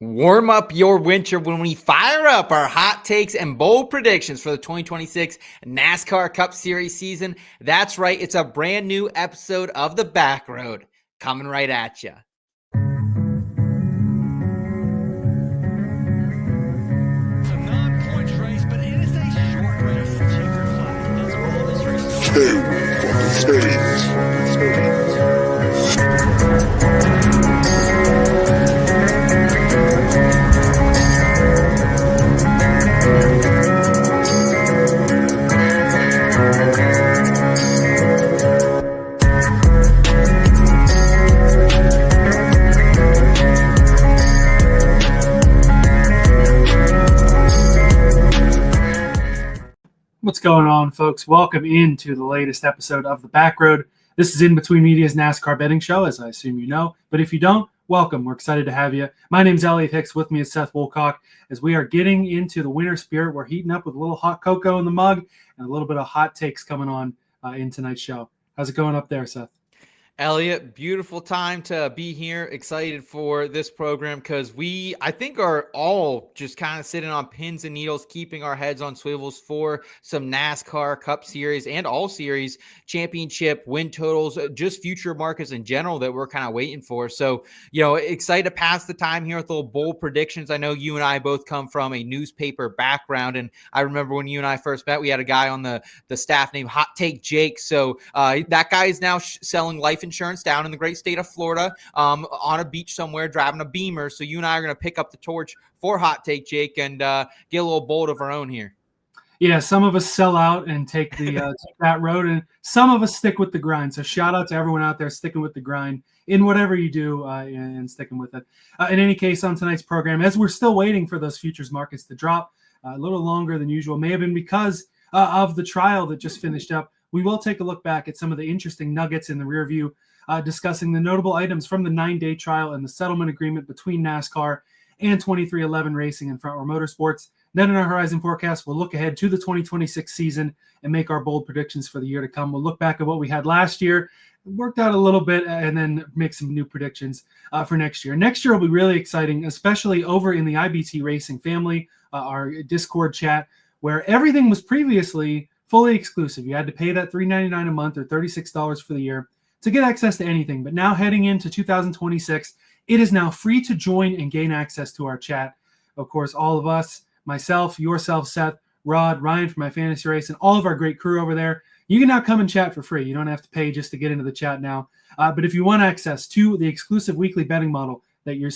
Warm up your winter when we fire up our hot takes and bold predictions for the 2026 NASCAR Cup Series season. That's right, it's a brand new episode of the Backroad coming right at you. It's a non-points race, but it is a short race. Check your flag. That's all this race is. What's going on, folks? Welcome into the latest episode of The Backroad. This is In Between Media's NASCAR betting show, as I assume you know. But if you don't, welcome. We're excited to have you. My name's Elliot Hicks. With me is Seth Woolcock. As we are getting into the winter spirit, we're heating up with a little hot cocoa in the mug and a little bit of hot takes coming on in tonight's show. How's it going up there, Seth? Elliot, beautiful time to be here. Excited for this program because I think, are all just kind of sitting on pins and needles, keeping our heads on swivels for some NASCAR Cup Series and All Series championship win totals, just future markets in general that we're kind of waiting for. So, excited to pass the time here with little bold predictions. I know you and I both come from a newspaper background, and I remember when you and I first met, we had a guy on the staff named Hot Take Jake. So that guy is now selling life insurance down in the great state of Florida, on a beach somewhere, driving a Beamer. So you and I are going to pick up the torch for Hot Take Jake and get a little bold of our own here. Yeah, some of us sell out and take the take that road, and some of us stick with the grind. So shout out to everyone out there sticking with the grind in whatever you do and sticking with it. In any case, on tonight's program, as we're still waiting for those futures markets to drop a little longer than usual, may have been because of the trial that just finished up. We will take a look back at some of the interesting nuggets in the rear view, discussing the notable items from the 9-day trial and the settlement agreement between NASCAR and 2311 Racing and Front Row Motorsports. Then in our Horizon forecast, we'll look ahead to the 2026 season and make our bold predictions for the year to come. We'll look back at what we had last year, worked out a little bit, and then make some new predictions for next year. Next year will be really exciting, especially over in the IBT Racing family, our Discord chat, where everything was previously fully exclusive. You had to pay that $3.99 a month or $36 for the year to get access to anything. But now heading into 2026, it is now free to join and gain access to our chat. Of course, all of us, myself, yourself, Seth, Rod, Ryan from My Fantasy Race, and all of our great crew over there, you can now come and chat for free. You don't have to pay just to get into the chat now. But if you want access to the exclusive weekly betting model that you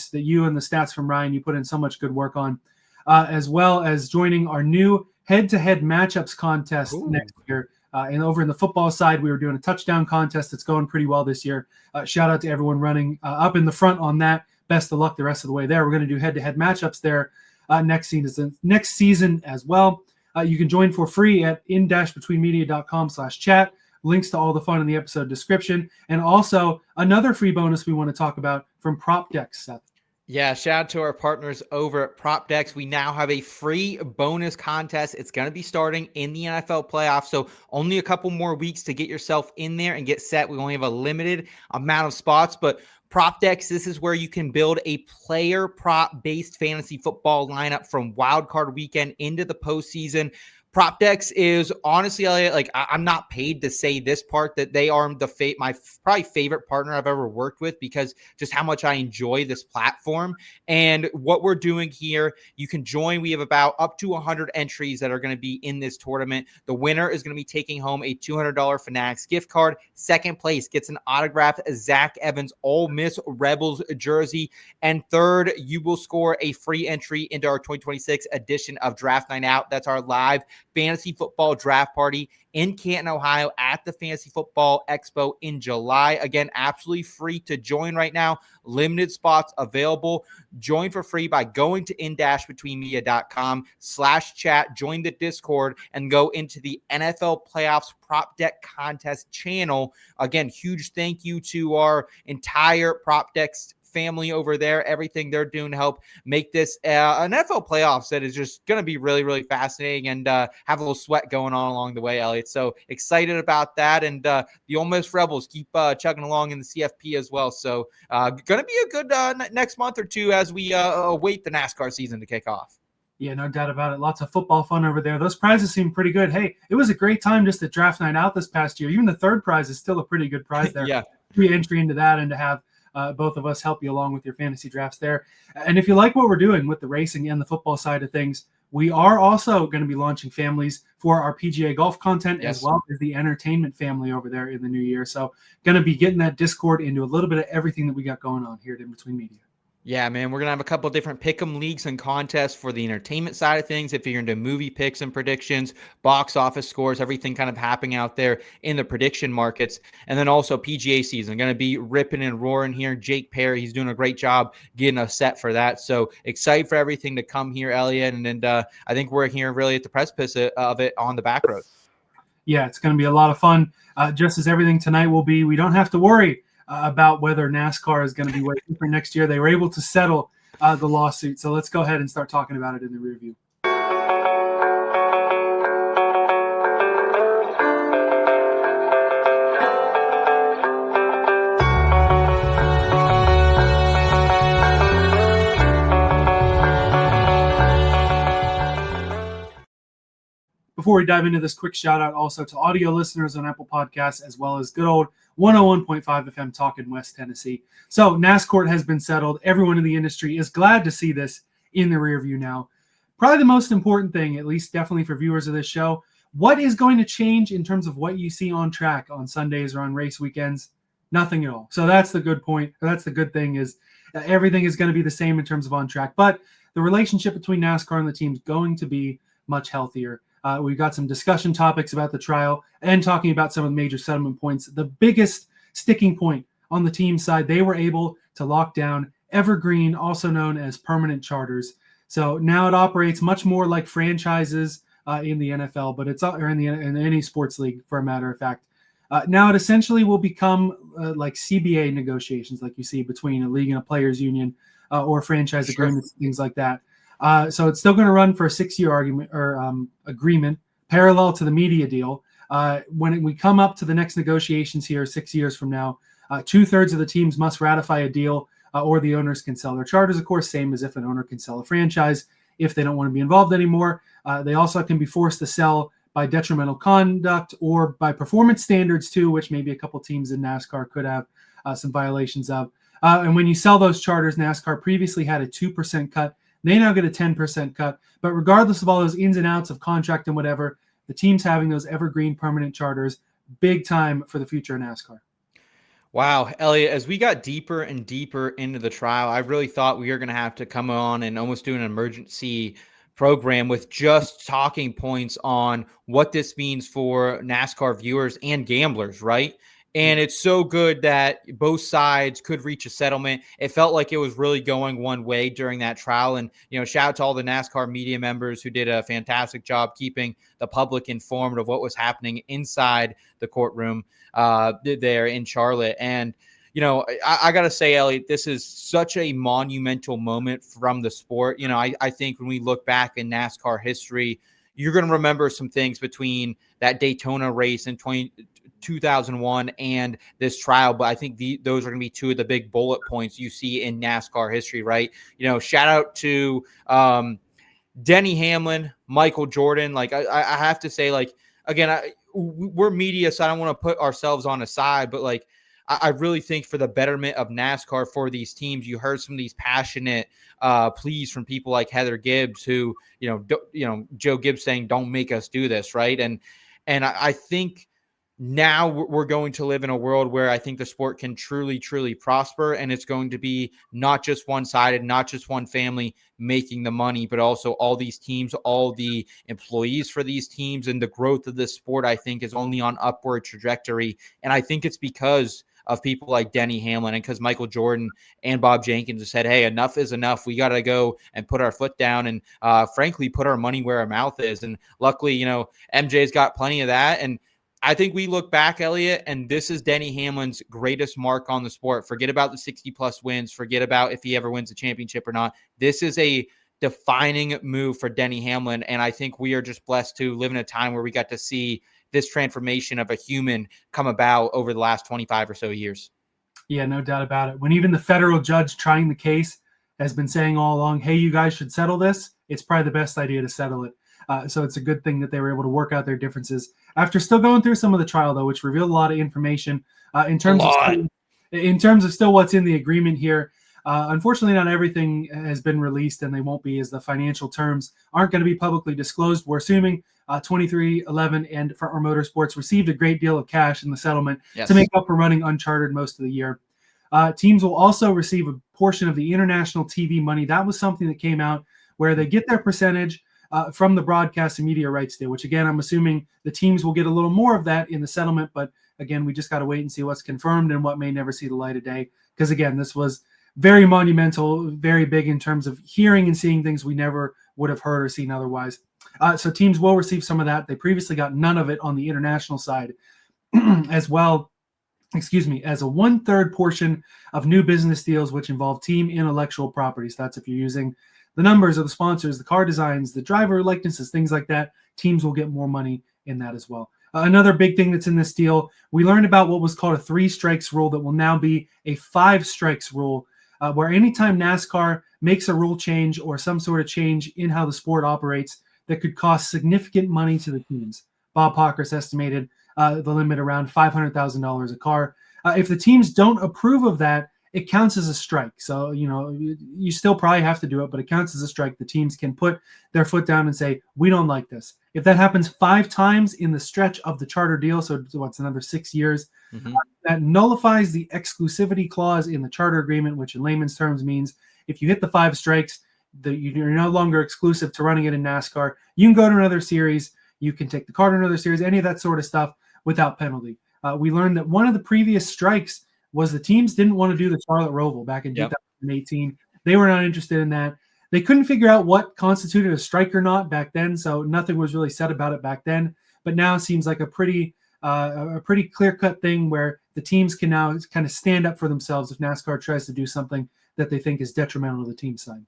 and the stats from Ryan, you put in so much good work on, as well as joining our new head-to-head matchups contest next year. And over in the football side, we were doing a touchdown contest that's going pretty well this year. Shout out to everyone running up in the front on that. Best of luck the rest of the way there. We're going to do head-to-head matchups there next season as well. You can join for free at in-betweenmedia.com/chat. Links to all the fun in the episode description. And also another free bonus we want to talk about from PropDecks, Seth. Yeah, shout out to our partners over at PropDecks. We now have a free bonus contest. It's going to be starting in the NFL playoffs, so only a couple more weeks to get yourself in there and get set. We only have a limited amount of spots, but PropDecks, this is where you can build a player prop-based fantasy football lineup from wildcard weekend into the postseason. PropDecks is honestly, Elliot, like I'm not paid to say this part, that they are my probably favorite partner I've ever worked with, because just how much I enjoy this platform and what we're doing here. You can join. We have about up to 100 entries that are going to be in this tournament. The winner is going to be taking home a $200 Fanatics gift card. Second place gets an autographed Zach Evans Ole Miss Rebels jersey. And third, you will score a free entry into our 2026 edition of Draft Night Out. That's our live fantasy football draft party in Canton, Ohio at the Fantasy Football Expo in July. Again, absolutely free to join right now. Limited spots available. Join for free by going to in-betweenmedia.com/chat. Join the Discord and go into the NFL Playoffs Prop Deck Contest channel. Again, huge thank you to our entire PropDecks family over there, everything they're doing to help make this an NFL playoffs that is just going to be really, really fascinating and have a little sweat going on along the way, Elliot. So excited about that. And the Ole Miss Rebels keep chugging along in the CFP as well. So going to be a good next month or two as we await the NASCAR season to kick off. Yeah, no doubt about it. Lots of football fun over there. Those prizes seem pretty good. Hey, it was a great time just at draft night out this past year. Even the third prize is still a pretty good prize there. Yeah. Free entry into that and to have both of us help you along with your fantasy drafts there. And if you like what we're doing with the racing and the football side of things, we are also going to be launching families for our PGA golf content as well as the entertainment family over there in the new year. So going to be getting that Discord into a little bit of everything that we got going on here at In Between Media. Yeah, man, we're going to have a couple different pick'em leagues and contests for the entertainment side of things. If you're into movie picks and predictions, box office scores, everything kind of happening out there in the prediction markets. And then also PGA season, going to be ripping and roaring here. Jake Perry, he's doing a great job getting us set for that. So excited for everything to come here, Elliot. And I think we're here really at the precipice of it on the back road. Yeah, it's going to be a lot of fun. Just as everything tonight will be, we don't have to worry about whether NASCAR is going to be way different next year. They were able to settle the lawsuit. So let's go ahead and start talking about it in the Rearview. Before we dive into this, quick shout out also to audio listeners on Apple Podcasts, as well as good old 101.5 FM Talk in West Tennessee. So NASCAR has been settled. Everyone in the industry is glad to see this in the rear view now. Probably the most important thing, at least definitely for viewers of this show, what is going to change in terms of what you see on track on Sundays or on race weekends? Nothing at all. So that's the good point. That's the good thing is everything is going to be the same in terms of on track. But the relationship between NASCAR and the team is going to be much healthier. We've got some discussion topics about the trial and talking about some of the major settlement points. The biggest sticking point on the team side, they were able to lock down evergreen, also known as permanent charters. So now it operates much more like franchises in the NFL, but it's or in any sports league, for a matter of fact. Now it essentially will become like CBA negotiations, like you see between a league and a players' union or franchise agreements, things like that. So it's still going to run for a 6-year agreement, parallel to the media deal. When we come up to the next negotiations here 6 years from now, 2/3 of the teams must ratify a deal or the owners can sell their charters, of course, same as if an owner can sell a franchise if they don't want to be involved anymore. They also can be forced to sell by detrimental conduct or by performance standards too, which maybe a couple teams in NASCAR could have some violations of. And when you sell those charters, NASCAR previously had a 2% cut. They now get a 10% cut. But regardless of all those ins and outs of contract and whatever, the team's having those evergreen permanent charters, big time for the future of NASCAR. Wow, Elliot, as we got deeper and deeper into the trial, I really thought we were going to have to come on and almost do an emergency program with just talking points on what this means for NASCAR viewers and gamblers, right? And it's so good that both sides could reach a settlement. It felt like it was really going one way during that trial. And, shout out to all the NASCAR media members who did a fantastic job keeping the public informed of what was happening inside the courtroom there in Charlotte. And, I got to say, Elliot, this is such a monumental moment from the sport. I think when we look back in NASCAR history, you're going to remember some things between that Daytona race in 2001 and this trial, but I think those are going to be two of the big bullet points you see in NASCAR history, right? Shout out to Denny Hamlin, Michael Jordan. Like I have to say, like, again, we're media, so I don't want to put ourselves on a side, but like I really think for the betterment of NASCAR for these teams, you heard some of these passionate pleas from people like Heather Gibbs, who Joe Gibbs saying, "Don't make us do this," right? And I think now we're going to live in a world where I think the sport can truly, truly prosper. And it's going to be not just one-sided, not just one family making the money, but also all these teams, all the employees for these teams, and the growth of this sport, I think, is only on upward trajectory. And I think it's because of people like Denny Hamlin and because Michael Jordan and Bob Jenkins have said, hey, enough is enough. We got to go and put our foot down and frankly, put our money where our mouth is. And luckily, MJ's got plenty of that. And I think we look back, Elliot, and this is Denny Hamlin's greatest mark on the sport. Forget about the 60 plus wins. Forget about if he ever wins a championship or not. This is a defining move for Denny Hamlin. And I think we are just blessed to live in a time where we got to see this transformation of a human come about over the last 25 or so years. Yeah, no doubt about it. When even the federal judge trying the case has been saying all along, hey, you guys should settle this, it's probably the best idea to settle it. So it's a good thing that they were able to work out their differences after still going through some of the trial, though, which revealed a lot of information in terms of still what's in the agreement here. Unfortunately, not everything has been released, and they won't be, as the financial terms aren't going to be publicly disclosed. We're assuming 2311 and Frontrow Motorsports received a great deal of cash in the settlement to make up for running uncharted most of the year. Teams will also receive a portion of the international TV money. That was something that came out where they get their percentage from the broadcast and media rights deal, which, again, I'm assuming the teams will get a little more of that in the settlement. But, again, we just got to wait and see what's confirmed and what may never see the light of day. Because, again, this was very monumental, very big in terms of hearing and seeing things we never would have heard or seen otherwise. So teams will receive some of that. They previously got none of it on the international side as well. As a 1/3 portion of new business deals, which involve team intellectual properties. That's if you're using the numbers of the sponsors, the car designs, the driver likenesses, things like that. Teams will get more money in that as well. Another big thing that's in this deal, we learned about what was called a 3 strikes rule that will now be a 5 strikes rule, where anytime NASCAR makes a rule change or some sort of change in how the sport operates that could cost significant money to the teams. Bob Pockris estimated the limit around $500,000 a car. If the teams don't approve of that, it counts as a strike. So, you still probably have to do it, but it counts as a strike. The teams can put their foot down and say, we don't like this. If that happens 5 times in the stretch of the charter deal, so what's another 6 years, that nullifies the exclusivity clause in the charter agreement, which in layman's terms means if you hit the 5 strikes, you're no longer exclusive to running it in NASCAR. You can go to another series. You can take the car to another series, any of that sort of stuff without penalty. We learned that one of the previous strikes was the teams didn't want to do the Charlotte Roval back in 2018. They were not interested in that. They couldn't figure out what constituted a strike or not back then, so nothing was really said about it back then. But now it seems like a pretty clear-cut thing where the teams can now kind of stand up for themselves if NASCAR tries to do something that they think is detrimental to the team side.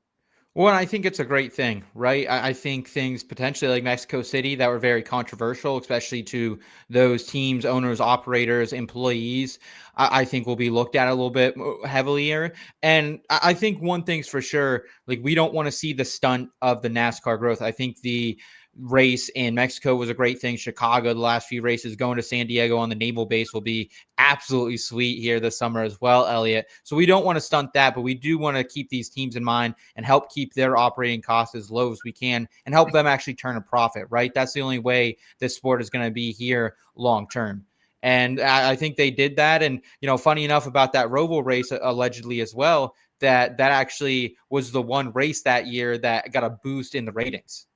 Well, I think it's a great thing, right? I think things potentially like Mexico City that were very controversial, especially to those teams, owners, operators, employees, I think will be looked at a little bit heavier. And I think one thing's for sure, like we don't want to see the stunt of the NASCAR growth. I think the race in Mexico was a great thing. Chicago, the last few races, going to San Diego on the naval base will be absolutely sweet here this summer as well, Elliot. So we don't want to stunt that, but we do want to keep these teams in mind and help keep their operating costs as low as we can and help them actually turn a profit, right? That's the only way this sport is going to be here long term. And I think they did that. And, funny enough about that Roval race allegedly as well, that actually was the one race that year that got a boost in the ratings.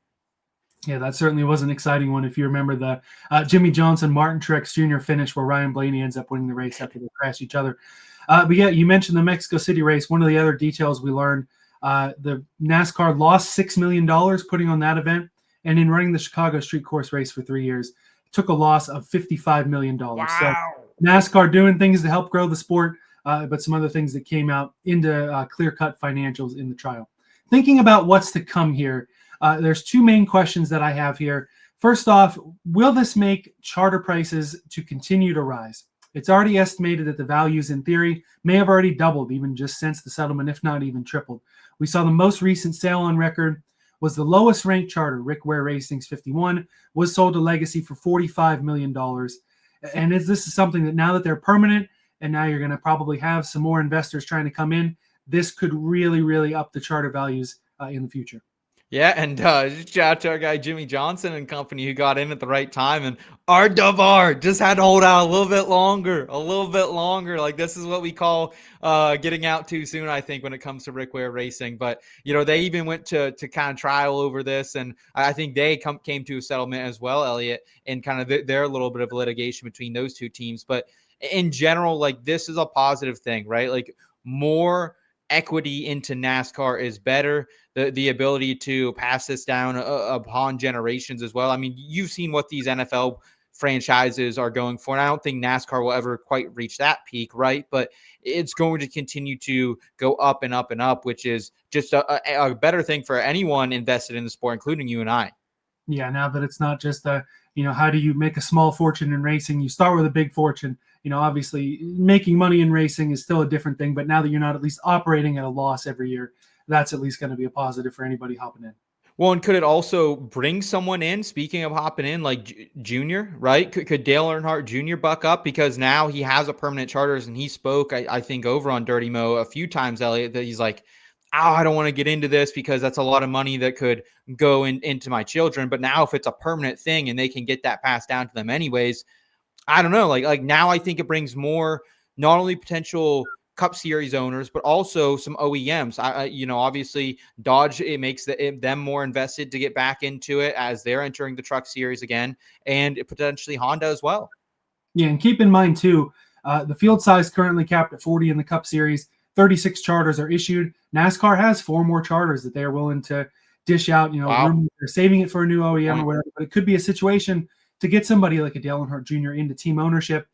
Yeah, that certainly was an exciting one. If you remember the Jimmy Johnson, Martin Truex Jr. finish where Ryan Blaney ends up winning the race after they crash each other. But yeah, you mentioned the Mexico City race. One of the other details we learned, the NASCAR lost $6 million putting on that event. And in running the Chicago Street Course race for 3 years, took a loss of $55 million. Wow. So NASCAR doing things to help grow the sport, but some other things that came out into clear-cut financials in the trial. Thinking about what's to come here, there's 2 main questions that I have here. First off, will this make charter prices to continue to rise? It's already estimated that the values in theory may have already doubled even just since the settlement, if not even tripled. We saw the most recent sale on record was the lowest ranked charter, Rick Ware Racing's 51, was sold to Legacy for $45 million. And this is something that now that they're permanent and now you're going to probably have some more investors trying to come in, this could really, really up the charter values in the future. Yeah, and shout out to our guy Jimmy Johnson and company who got in at the right time, and R just had to hold out a little bit longer. Like this is what we call getting out too soon, I think, when it comes to Rick Ware Racing. But they even went to kind of trial over this, and I think they came to a settlement as well, Elliot, and kind of their little bit of litigation between those two teams. But in general, like this is a positive thing, right? Like more equity into NASCAR is better. The ability to pass this down upon generations as well. I mean, you've seen what these NFL franchises are going for. And I don't think NASCAR will ever quite reach that peak, right? But it's going to continue to go up and up and up, which is just a better thing for anyone invested in the sport, including you and I. Yeah, now that it's not just how do you make a small fortune in racing? You start with a big fortune. Obviously making money in racing is still a different thing, but now that you're not at least operating at a loss every year, that's at least going to be a positive for anybody hopping in. Well, and could it also bring someone in, speaking of hopping in, like Junior, right? Could Dale Earnhardt Jr. buck up? Because now he has a permanent charters, and he spoke, I think, over on Dirty Mo a few times, Elliot, that he's like, I don't want to get into this because that's a lot of money that could go into my children. But now if it's a permanent thing and they can get that passed down to them anyways, I don't know. Like now I think it brings more, not only potential Cup Series owners, but also some OEMs. Obviously Dodge, it makes them more invested to get back into it as they're entering the Truck Series again, and potentially Honda as well. Yeah, and keep in mind too, the field size currently capped at 40 in the Cup Series. 36 charters are issued. NASCAR has 4 more charters that they are willing to dish out. Wow. They're saving it for a new OEM or whatever, but it could be a situation to get somebody like a Dale Earnhardt Jr. into team ownership.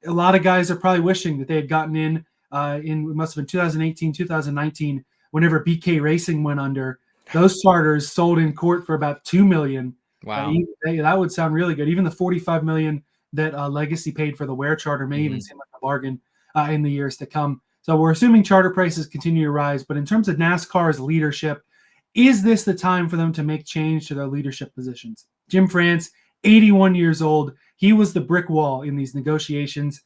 A lot of guys are probably wishing that they had gotten in it must have been 2018, 2019, whenever BK Racing went under. Those charters sold in court for about $2 million. Wow. That would sound really good. Even the $45 million that Legacy paid for the Ware charter may even seem like a bargain in the years to come. So we're assuming charter prices continue to rise. But in terms of NASCAR's leadership, is this the time for them to make change to their leadership positions? Jim France, 81 years old. He was the brick wall in these negotiations.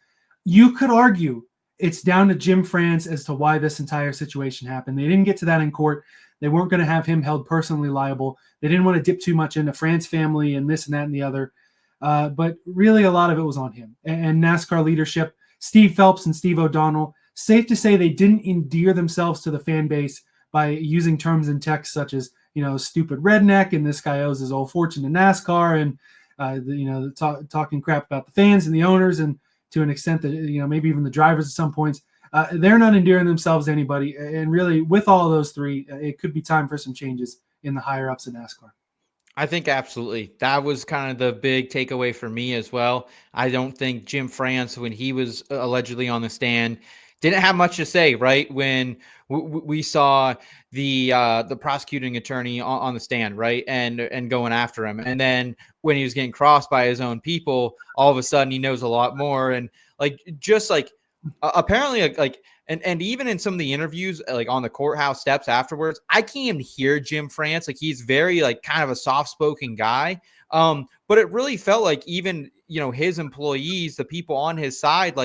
You could argue it's down to Jim France as to why this entire situation happened. They didn't get to that in court. They weren't going to have him held personally liable. They didn't want to dip too much into France family and this and that and the other. But really a lot of it was on him. And NASCAR leadership, Steve Phelps and Steve O'Donnell, safe to say they didn't endear themselves to the fan base by using terms in text such as, stupid redneck, and this guy owes his whole fortune to NASCAR, and talking crap about the fans and the owners, and to an extent that maybe even the drivers at some points. They're not endearing themselves to anybody, and really with all of those three, it could be time for some changes in the higher ups in NASCAR. I think absolutely. That was kind of the big takeaway for me as well. I don't think Jim France, when he was allegedly on the stand, didn't have much to say, right? When we saw the prosecuting attorney on the stand, right? And going after him. And then when he was getting crossed by his own people, all of a sudden he knows a lot more. And apparently and even in some of the interviews, like on the courthouse steps afterwards, I can't even hear Jim France. Like he's very kind of a soft-spoken guy. But it really felt like even, his employees, the people on his side,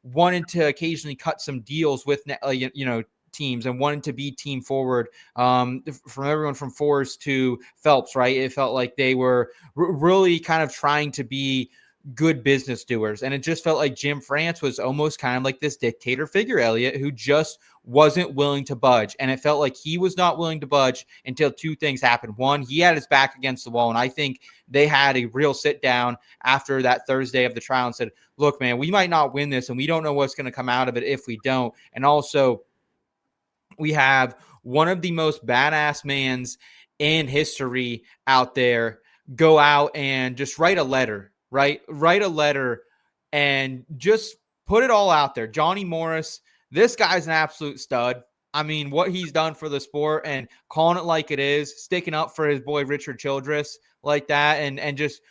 wanted to occasionally cut some deals with, teams and wanted to be team forward, from everyone from Forrest to Phelps, right? It felt like they were really kind of trying to be good business doers. And it just felt like Jim France was almost kind of like this dictator figure, Elliot, who just wasn't willing to budge. And it felt like he was not willing to budge until 2 things happened. One, he had his back against the wall. And I think they had a real sit down after that Thursday of the trial and said, look, man, we might not win this and we don't know what's going to come out of it if we don't. And also we have one of the most badass mans in history out there go out and just write a letter, right? Write a letter and just put it all out there. Johnny Morris, this guy's an absolute stud. I mean, what he's done for the sport and calling it like it is, sticking up for his boy Richard Childress like that, and just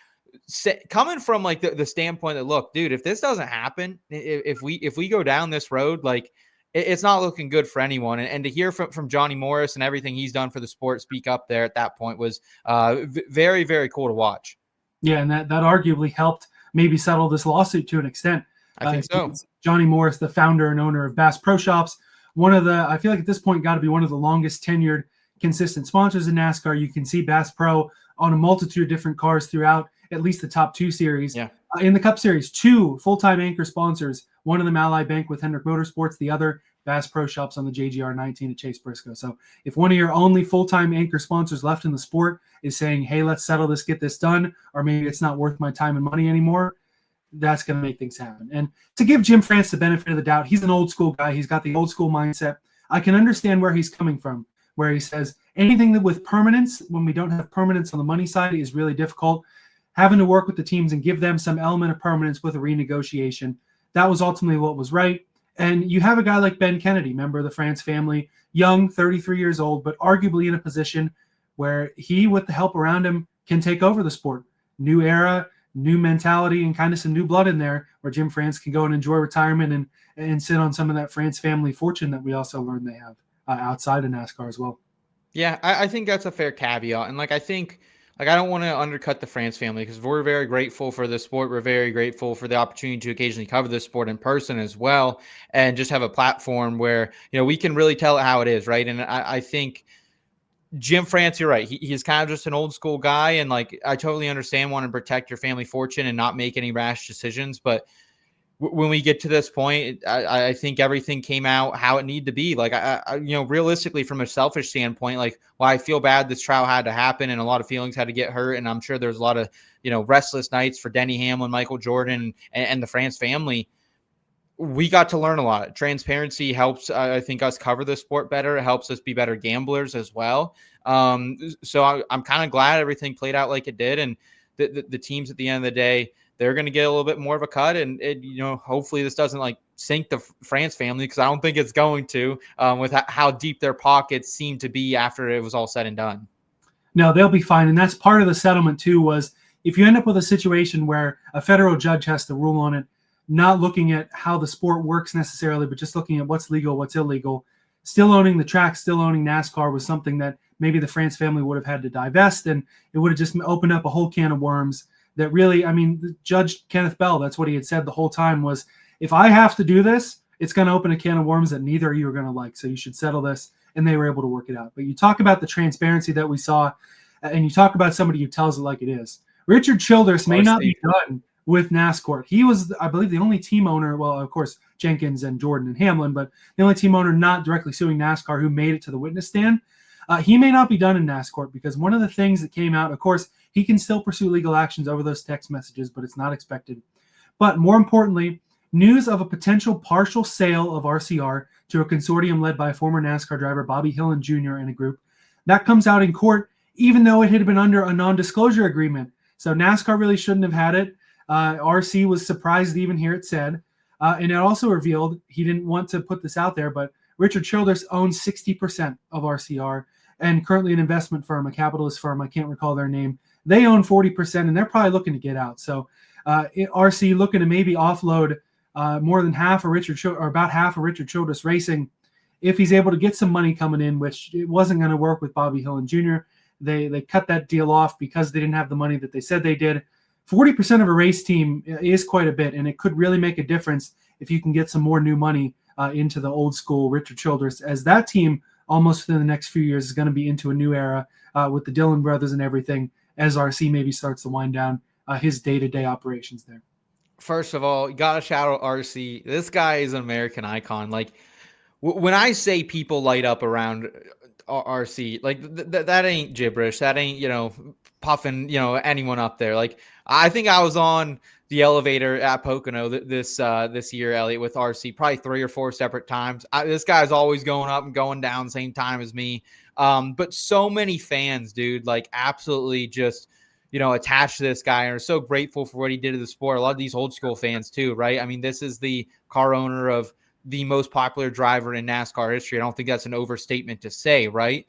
coming from the standpoint that, look, dude, if this doesn't happen, if we go down this road, it's not looking good for anyone. And to hear from Johnny Morris and everything he's done for the sport speak up there at that point was very, very cool to watch. Yeah, and that arguably helped maybe settle this lawsuit to an extent. I think so. Johnny Morris, the founder and owner of Bass Pro Shops, I feel like at this point got to be one of the longest tenured, consistent sponsors in NASCAR. You can see Bass Pro on a multitude of different cars throughout at least the top 2 series. Yeah. In the Cup Series, 2 full-time anchor sponsors, one of them Ally Bank with Hendrick Motorsports, the other Bass Pro Shops on the JGR 19 at Chase Briscoe. So if one of your only full-time anchor sponsors left in the sport is saying, hey, let's settle this, get this done, or maybe it's not worth my time and money anymore, that's going to make things happen. And to give Jim France the benefit of the doubt, he's an old school guy. He's got the old school mindset. I can understand where he's coming from, where he says anything that with permanence, when we don't have permanence on the money side, is really difficult. having to work with the teams and give them some element of permanence with a renegotiation. That was ultimately what was right. And you have a guy like Ben Kennedy, member of the France family, young, 33 years old, but arguably in a position where he, with the help around him, can take over the sport. New era, new mentality, and kind of some new blood in there where Jim France can go and enjoy retirement and sit on some of that France family fortune that we also learned they have outside of NASCAR as well. Yeah, I think that's a fair caveat. And I think I don't want to undercut the France family because we're very grateful for the sport. We're very grateful for the opportunity to occasionally cover this sport in person as well, and just have a platform where, we can really tell it how it is. Right. And I think Jim France, you're right. He's kind of just an old school guy. And I totally understand wanting to protect your family fortune and not make any rash decisions. But when we get to this point, I think everything came out how it needed to be. Realistically, from a selfish standpoint, I feel bad this trial had to happen and a lot of feelings had to get hurt. And I'm sure there's a lot of, restless nights for Denny Hamlin, Michael Jordan, and the France family. We got to learn a lot. Transparency helps, I think, us cover the sport better. It helps us be better gamblers as well. So I'm kind of glad everything played out like it did. And the teams at the end of the day, they're going to get a little bit more of a cut. And hopefully this doesn't sink the France family, because I don't think it's going to, with how deep their pockets seem to be after it was all said and done. No, they'll be fine. And that's part of the settlement too, was if you end up with a situation where a federal judge has to rule on it, not looking at how the sport works necessarily, but just looking at what's legal, what's illegal, still owning the track, still owning NASCAR was something that maybe the France family would have had to divest, and it would have just opened up a whole can of worms that really, Judge Kenneth Bell, that's what he had said the whole time, was if I have to do this, it's going to open a can of worms that neither of you are going to like. So you should settle this. And they were able to work it out. But you talk about the transparency that we saw, and you talk about somebody who tells it like it is. Richard Childress may not be done with NASCAR. He was, I believe, the only team owner, well, of course, Jenkins and Jordan and Hamlin, but the only team owner not directly suing NASCAR who made it to the witness stand. He may not be done in NASCAR because one of the things that came out, of course, he can still pursue legal actions over those text messages, but it's not expected. But more importantly, news of a potential partial sale of RCR to a consortium led by former NASCAR driver Bobby Hillin Jr. and a group. That comes out in court, even though it had been under a non-disclosure agreement. So NASCAR really shouldn't have had it. RC was surprised to even hear it said. And it also revealed, he didn't want to put this out there, but Richard Childress owns 60% of RCR, and currently an investment firm, a capitalist firm, I can't recall their name, they own 40%, and they're probably looking to get out. So RC looking to maybe offload more than half of about half of Richard Childress Racing if he's able to get some money coming in, which it wasn't going to work with Bobby Hillin Jr. They cut that deal off because they didn't have the money that they said they did. 40% of a race team is quite a bit, and it could really make a difference if you can get some more new money into the old school Richard Childress, as that team almost within the next few years is going to be into a new era with the Dillon brothers and everything, as RC maybe starts to wind down his day-to-day operations there. First of all, you got to shout out RC. This guy is an American icon. When I say people light up around RC, that ain't gibberish. That ain't, puffing, anyone up there. I think I was on the elevator at Pocono this year, Elliot, with RC, probably 3 or 4 separate times. This guy's always going up and going down same time as me. But so many fans, dude, absolutely just, attached to this guy and are so grateful for what he did to the sport. A lot of these old school fans too, right? This is the car owner of the most popular driver in NASCAR history. I don't think that's an overstatement to say, right?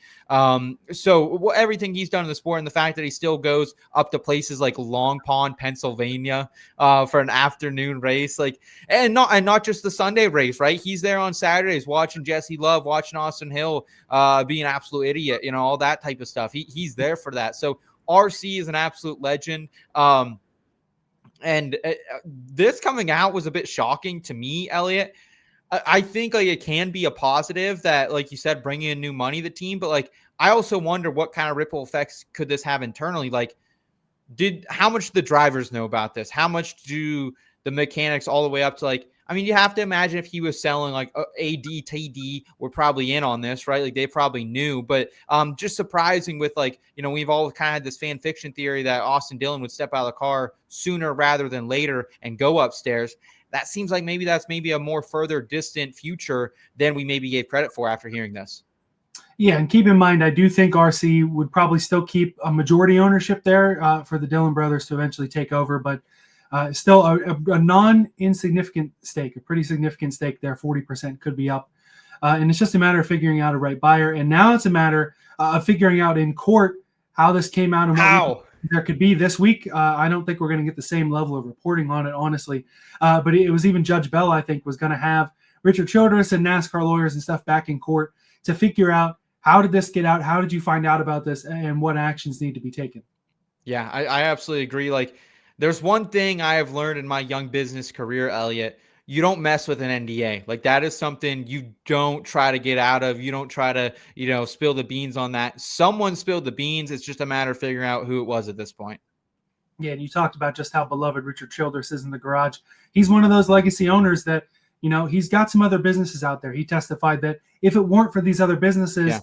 So everything he's done in the sport, and the fact that he still goes up to places like Long Pond, Pennsylvania, for an afternoon race, and not just the Sunday race, right? He's there on Saturdays watching Jesse Love, watching Austin Hill, be an absolute idiot, all that type of stuff. He's there for that. So RC is an absolute legend. And this coming out was a bit shocking to me, Elliot. I think it can be a positive that, like you said, bringing in new money to the team. But I also wonder what kind of ripple effects could this have internally? How much do the drivers know about this? How much do the mechanics all the way up to you have to imagine if he was selling AD, TD, we're probably in on this, right? They probably knew, but just surprising with we've all kind of had this fan fiction theory that Austin Dillon would step out of the car sooner rather than later and go upstairs. That seems like maybe that's a more further distant future than we maybe gave credit for after hearing this. Yeah, and keep in mind, I do think RC would probably still keep a majority ownership there for the Dillon brothers to eventually take over, but still a non-insignificant stake, a pretty significant stake there. 40% could be up. And it's just a matter of figuring out a right buyer. And now it's a matter of figuring out in court how this came out and what there could be this week. I don't think we're going to get the same level of reporting on it, honestly. But it was even Judge Bell, I think, was going to have Richard Childress and NASCAR lawyers and stuff back in court to figure out how did this get out? How did you find out about this? And what actions need to be taken? Yeah, I absolutely agree. Like, there's one thing I have learned in my young business career, Elliot. You don't mess with an NDA. Like, that is something you don't try to get out of. You don't try to, spill the beans on that. Someone spilled the beans. It's just a matter of figuring out who it was at this point. Yeah, and you talked about just how beloved Richard Childress is in the garage. He's one of those legacy owners that, he's got some other businesses out there. He testified that if it weren't for these other businesses,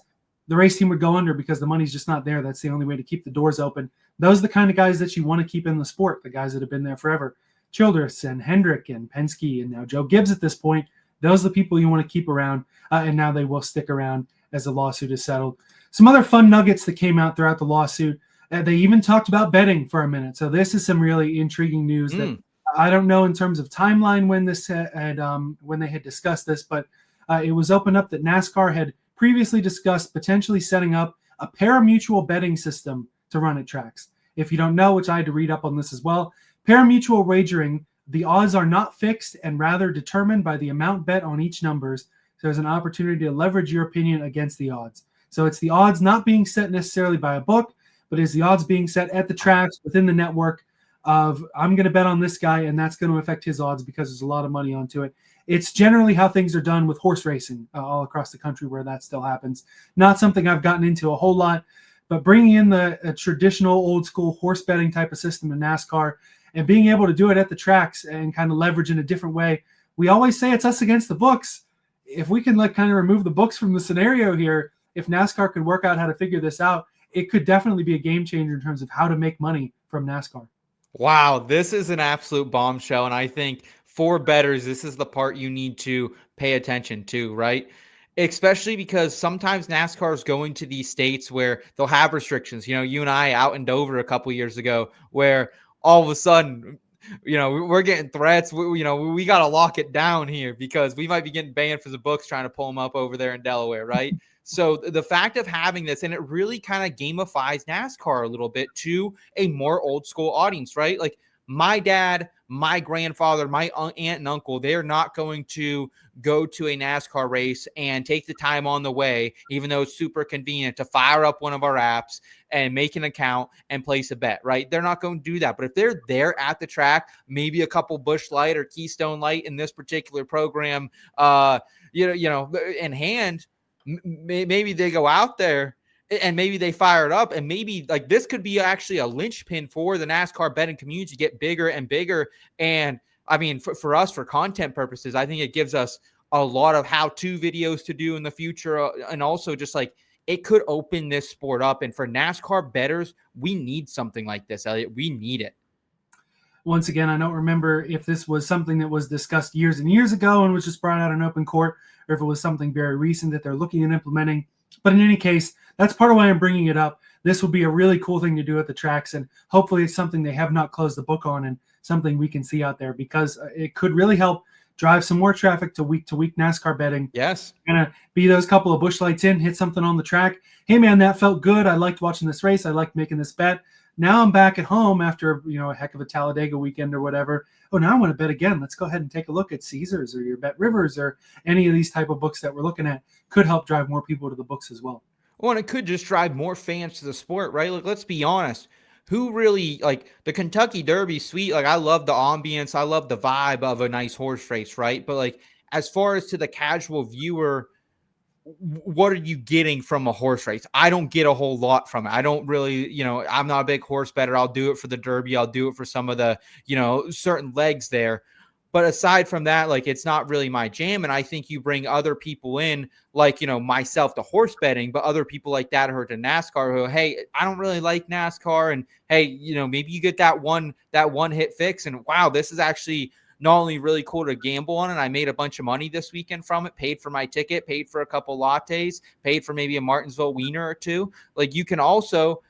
the race team would go under because the money's just not there. That's the only way to keep the doors open. Those are the kind of guys that you want to keep in the sport, the guys that have been there forever. Childress and Hendrick and Penske and now Joe Gibbs at this point. Those are the people you want to keep around, and now they will stick around as the lawsuit is settled. Some other fun nuggets that came out throughout the lawsuit. They even talked about betting for a minute. So this is some really intriguing news that I don't know in terms of timeline when this when they had discussed this, but it was opened up that NASCAR had previously discussed potentially setting up a parimutuel betting system to run at tracks. If you don't know, which I had to read up on this as well, parimutuel wagering, the odds are not fixed and rather determined by the amount bet on each numbers. So there's an opportunity to leverage your opinion against the odds. So it's the odds not being set necessarily by a book, but is the odds being set at the tracks within the network of I'm going to bet on this guy and that's going to affect his odds because there's a lot of money onto it. It's generally how things are done with horse racing all across the country where that still happens. Not something I've gotten into a whole lot, but bringing in the traditional old school horse betting type of system in NASCAR and being able to do it at the tracks and kind of leverage in a different way. We always say it's us against the books. If we can kind of remove the books from the scenario here, if NASCAR could work out how to figure this out, it could definitely be a game changer in terms of how to make money from NASCAR. Wow, this is an absolute bombshell. And I think for bettors, this is the part you need to pay attention to, right? Especially because sometimes NASCAR is going to these states where they'll have restrictions. You and I out in Dover a couple years ago where all of a sudden, we're getting threats. We got to lock it down here because we might be getting banned for the books trying to pull them up over there in Delaware, right? So the fact of having this, and it really kind of gamifies NASCAR a little bit to a more old school audience, right? Like my dad, my grandfather, my aunt and uncle, they're not going to go to a NASCAR race and take the time on the way, even though it's super convenient, to fire up one of our apps and make an account and place a bet, right? They're not going to do that. But if they're there at the track, maybe a couple Busch Light or Keystone Light in this particular program, in hand, maybe they go out there and maybe they fire it up, and maybe like this could be actually a linchpin for the NASCAR betting community to get bigger and bigger. And I mean, for us, for content purposes, I think it gives us a lot of how-to videos to do in the future. And also just like it could open this sport up. And for NASCAR bettors, we need something like this, Elliot. We need it. Once again, I don't remember if this was something that was discussed years and years ago and was just brought out in open court, or if it was something very recent that they're looking at implementing. But in any case, that's part of why I'm bringing it up. This would be a really cool thing to do at the tracks, and hopefully it's something they have not closed the book on and something we can see out there because it could really help drive some more traffic to week NASCAR betting. Yes. Gonna be those couple of Busch Lights in, hit something on the track. Hey, man, that felt good. I liked watching this race. I liked making this bet. Now I'm back at home after a heck of a Talladega weekend or whatever. Oh, now I want to bet again. Let's go ahead and take a look at Caesars or your Bet Rivers or any of these type of books that we're looking at. Could help drive more people to the books as well. Well, and it could just drive more fans to the sport, right? Like, let's be honest. Who really, like, the Kentucky Derby, sweet. Like, I love the ambience. I love the vibe of a nice horse race, right? But, like, as far as to the casual viewer, what are you getting from a horse race? I don't get a whole lot from it. I don't really, I'm not a big horse bettor. I'll do it for the Derby. I'll do it for some of the, certain legs there. But aside from that, like, it's not really my jam. And I think you bring other people in, like, myself to horse betting, but other people like that who are to NASCAR who, hey, I don't really like NASCAR. And hey, maybe you get that one hit fix and wow, this is actually not only really cool to gamble on, and I made a bunch of money this weekend from it, paid for my ticket, paid for a couple lattes, paid for maybe a Martinsville wiener or two. Like, you can also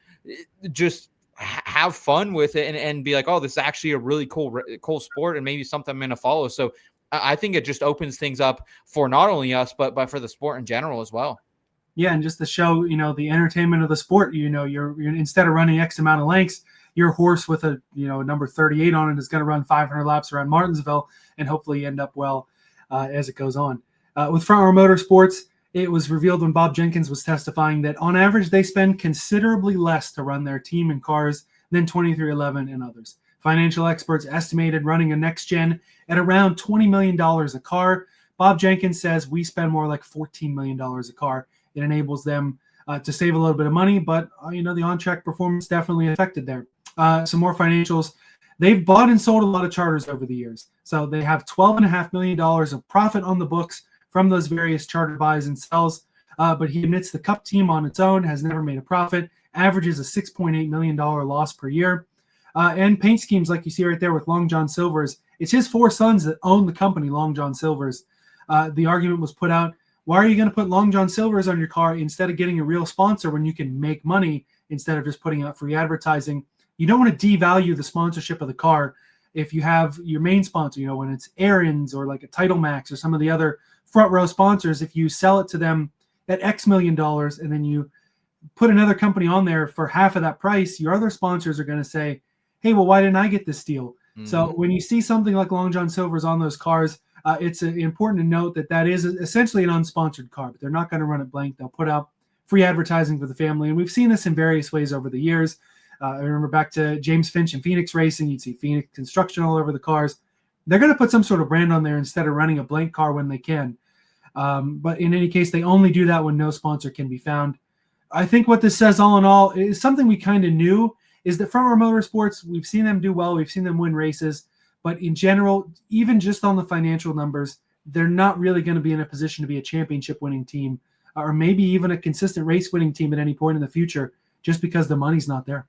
just have fun with it and be like, oh, this is actually a really cool sport and maybe something I'm going to follow. So I think it just opens things up for not only us, but for the sport in general as well. Yeah, and just to show, the entertainment of the sport, you're instead of running X amount of lengths, your horse with a, number 38 on it is going to run 500 laps around Martinsville and hopefully end up well as it goes on. With Front Row Motorsports, it was revealed when Bob Jenkins was testifying that on average they spend considerably less to run their team and cars than 2311 and others. Financial experts estimated running a next gen at around $20 million a car. Bob Jenkins says we spend more like $14 million a car. It enables them to save a little bit of money, but the on-track performance definitely affected there. Some more financials. They've bought and sold a lot of charters over the years. So they have $12.5 million of profit on the books from those various charter buys and sells. But he admits the Cup team on its own has never made a profit, averages a $6.8 million loss per year. And paint schemes like you see right there with Long John Silver's. It's his 4 sons that own the company, Long John Silver's. The argument was put out, why are you going to put Long John Silver's on your car instead of getting a real sponsor when you can make money instead of just putting out free advertising? You don't want to devalue the sponsorship of the car if you have your main sponsor, when it's Aaron's or like a Title Max or some of the other front row sponsors. If you sell it to them at X million dollars and then you put another company on there for half of that price, your other sponsors are going to say, hey, well, why didn't I get this deal? Mm-hmm. So when you see something like Long John Silver's on those cars, it's important to note that is essentially an unsponsored car, but they're not going to run it blank. They'll put out free advertising for the family. And we've seen this in various ways over the years. I remember back to James Finch and Phoenix Racing. You'd see Phoenix Construction all over the cars. They're going to put some sort of brand on there instead of running a blank car when they can. But in any case, they only do that when no sponsor can be found. I think what this says all in all is something we kind of knew, is that Front Row Motorsports, we've seen them do well. We've seen them win races. But in general, even just on the financial numbers, they're not really going to be in a position to be a championship winning team or maybe even a consistent race winning team at any point in the future, just because the money's not there.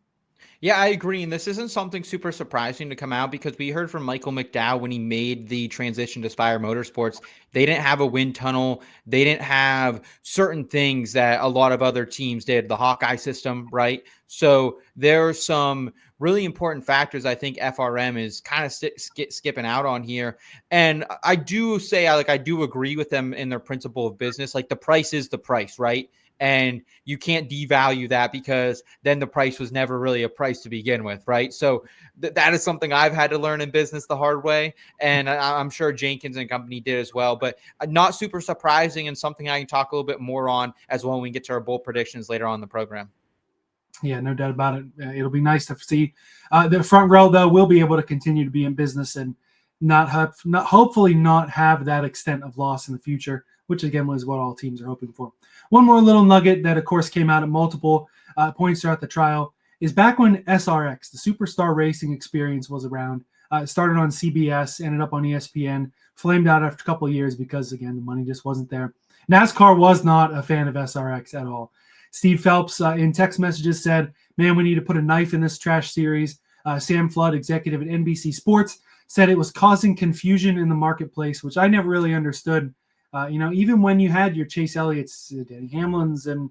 Yeah, I agree. And this isn't something super surprising to come out because we heard from Michael McDowell when he made the transition to Spire Motorsports. They didn't have a wind tunnel. They didn't have certain things that a lot of other teams did, the Hawkeye system, right? So there are some really important factors I think FRM is kind of skipping out on here. And I do say, I do agree with them in their principle of business. Like, the price is the price, right? And you can't devalue that because then the price was never really a price to begin with, right? So that is something I've had to learn in business the hard way. And I'm sure Jenkins and company did as well, but not super surprising and something I can talk a little bit more on as well when we get to our bold predictions later on in the program. Yeah, no doubt about it. It'll be nice to see the Front Row, though, will be able to continue to be in business and hopefully not have that extent of loss in the future, which again was what all teams are hoping for. One more little nugget that, of course, came out at multiple points throughout the trial is back when SRX, the Superstar Racing Experience, was around. It started on CBS, ended up on ESPN, flamed out after a couple of years because, again, the money just wasn't there. NASCAR was not a fan of SRX at all. Steve Phelps in text messages said, man, we need to put a knife in this trash series. Sam Flood, executive at NBC Sports, said it was causing confusion in the marketplace, which I never really understood. Even when you had your Chase Elliott's, Denny Hamlin's, and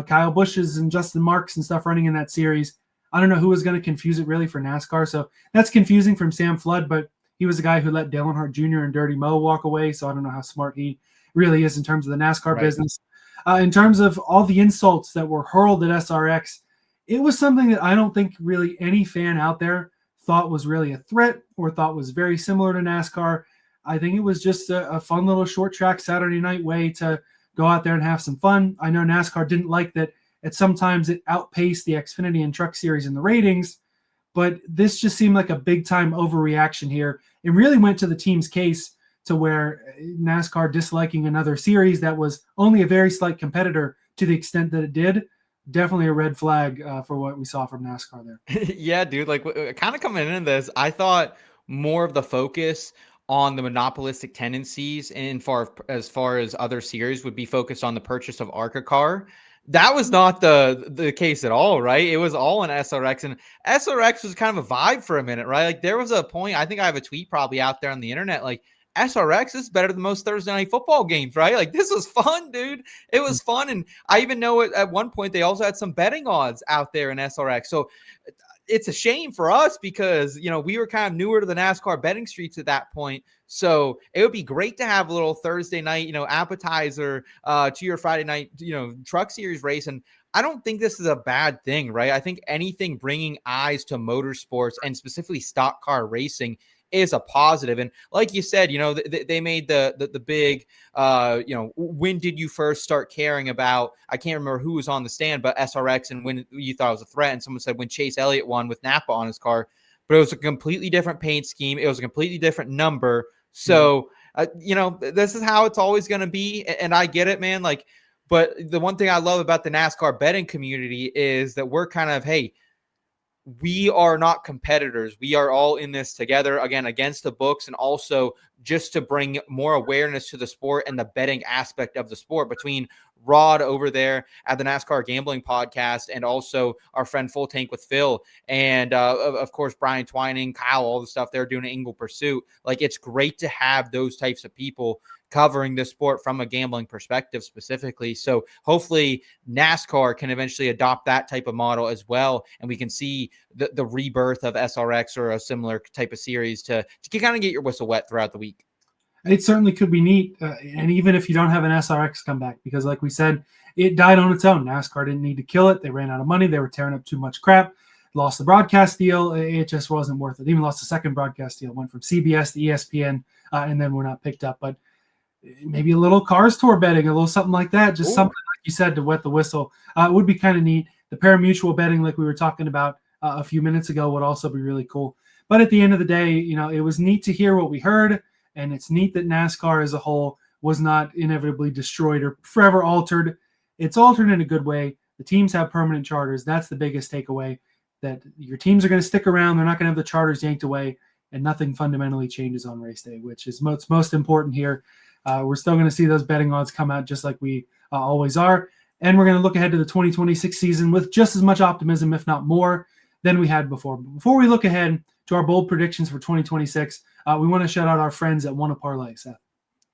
Kyle Busch's and Justin Marks and stuff running in that series, I don't know who was going to confuse it really for NASCAR. So that's confusing from Sam Flood, but he was the guy who let Dale Earnhardt Jr. and Dirty Mo walk away. So I don't know how smart he really is in terms of the NASCAR business. In terms of all the insults that were hurled at SRX, it was something that I don't think really any fan out there thought was really a threat or thought was very similar to NASCAR. I think it was just a fun little short track Saturday night way to go out there and have some fun. I know NASCAR didn't like that sometimes it outpaced the Xfinity and Truck Series in the ratings, but this just seemed like a big time overreaction here. It really went to the team's case to where NASCAR disliking another series that was only a very slight competitor to the extent that it did. Definitely a red flag for what we saw from NASCAR there. Yeah, dude, like kind of coming into this, I thought more of the focus on the monopolistic tendencies and as far as other series would be focused on the purchase of ARCA car. that was not the case at all, right? It was all in SRX, and SRX was kind of a vibe for a minute, right? Like there was a point, I think I have a tweet probably out there on the internet, like SRX is better than most Thursday night football games, right? Like this was fun, dude. It was fun. And I even know at one point they also had some betting odds out there in SRX. So it's a shame for us because, you know, we were kind of newer to the NASCAR betting streets at that point. So it would be great to have a little Thursday night, you know, appetizer to your Friday night, you know, truck series race. And I don't think this is a bad thing, right? I think anything bringing eyes to motorsports and specifically stock car racing is a positive. And like you said, you know, they made the big, you know, when did you first start caring about, I can't remember who was on the stand, but SRX, and when you thought it was a threat. And someone said when Chase Elliott won with Napa on his car, but it was a completely different paint scheme. It was a completely different number. So, you know, this is how it's always going to be. And I get it, man. Like, but the one thing I love about the NASCAR betting community is that we're kind of, hey, we are not competitors. We are all in this together, again, against the books, and also just to bring more awareness to the sport and the betting aspect of the sport between Rod over there at the NASCAR Gambling Podcast and also our friend Full Tank with Phil and, of course, Brian Twining, Kyle, all the stuff they're doing at Ingle Pursuit. Like, it's great to have those types of people covering the sport from a gambling perspective specifically. So hopefully NASCAR can eventually adopt that type of model as well. And we can see the rebirth of SRX or a similar type of series to kind of get your whistle wet throughout the week. It certainly could be neat. And even if you don't have an SRX comeback, because like we said, it died on its own. NASCAR didn't need to kill it. They ran out of money. They were tearing up too much crap. Lost the broadcast deal. It just wasn't worth it. Even lost the second broadcast deal. Went from CBS to ESPN, and then we're not picked up. But maybe a little Cars Tour betting, a little something like that. Just something, like you said, to wet the whistle. It would be kind of neat. The Parimutuel betting, like we were talking about a few minutes ago, would also be really cool. But at the end of the day, you know, it was neat to hear what we heard. And it's neat that NASCAR as a whole was not inevitably destroyed or forever altered. It's altered in a good way. The teams have permanent charters. That's the biggest takeaway, that your teams are going to stick around. They're not going to have the charters yanked away, and nothing fundamentally changes on race day, which is most important here. We're still going to see those betting odds come out just like we always are. And we're going to look ahead to the 2026 season with just as much optimism, if not more, than we had before. But before we look ahead to our bold predictions for 2026, we want to shout out our friends at WannaParlay, Seth.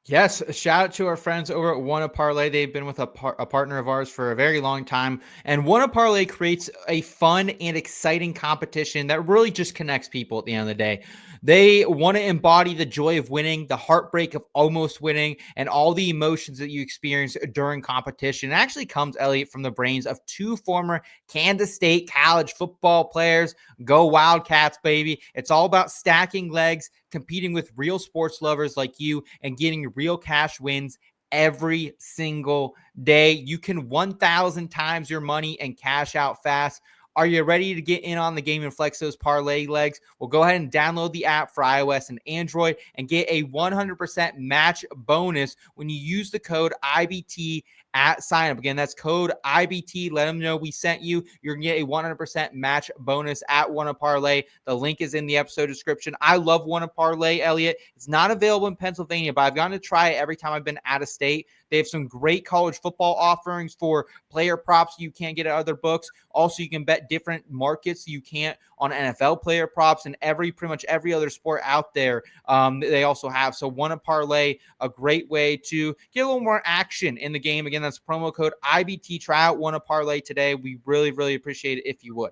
Yes, a shout out to our friends over at WannaParlay. They've been with a partner of ours for a very long time. And WannaParlay creates a fun and exciting competition that really just connects people at the end of the day. They want to embody the joy of winning, the heartbreak of almost winning, and all the emotions that you experience during competition. It actually comes, Elliot, from the brains of two former Kansas State college football players. Go Wildcats, baby. It's all about stacking legs, competing with real sports lovers like you, and getting real cash wins every single day. You can 1,000 times your money and cash out fast. Are you ready to get in on the game and flex those parlay legs? Well, go ahead and download the app for iOS and Android and get a 100% match bonus when you use the code IBT at sign up. Again, that's code IBT. Let them know we sent you. You're going to get a 100% match bonus at WannaParlay. The link is in the episode description. I love WannaParlay, Elliot. It's not available in Pennsylvania, but I've gotten to try it every time I've been out of state. They have some great college football offerings for player props you can't get at other books. Also, you can bet different markets you can't on NFL player props and pretty much every other sport out there. They also have. So WannaParlay, a great way to get a little more action in the game. Again, that's promo code IBT. Try out WannaParlay today. We really, really appreciate it if you would.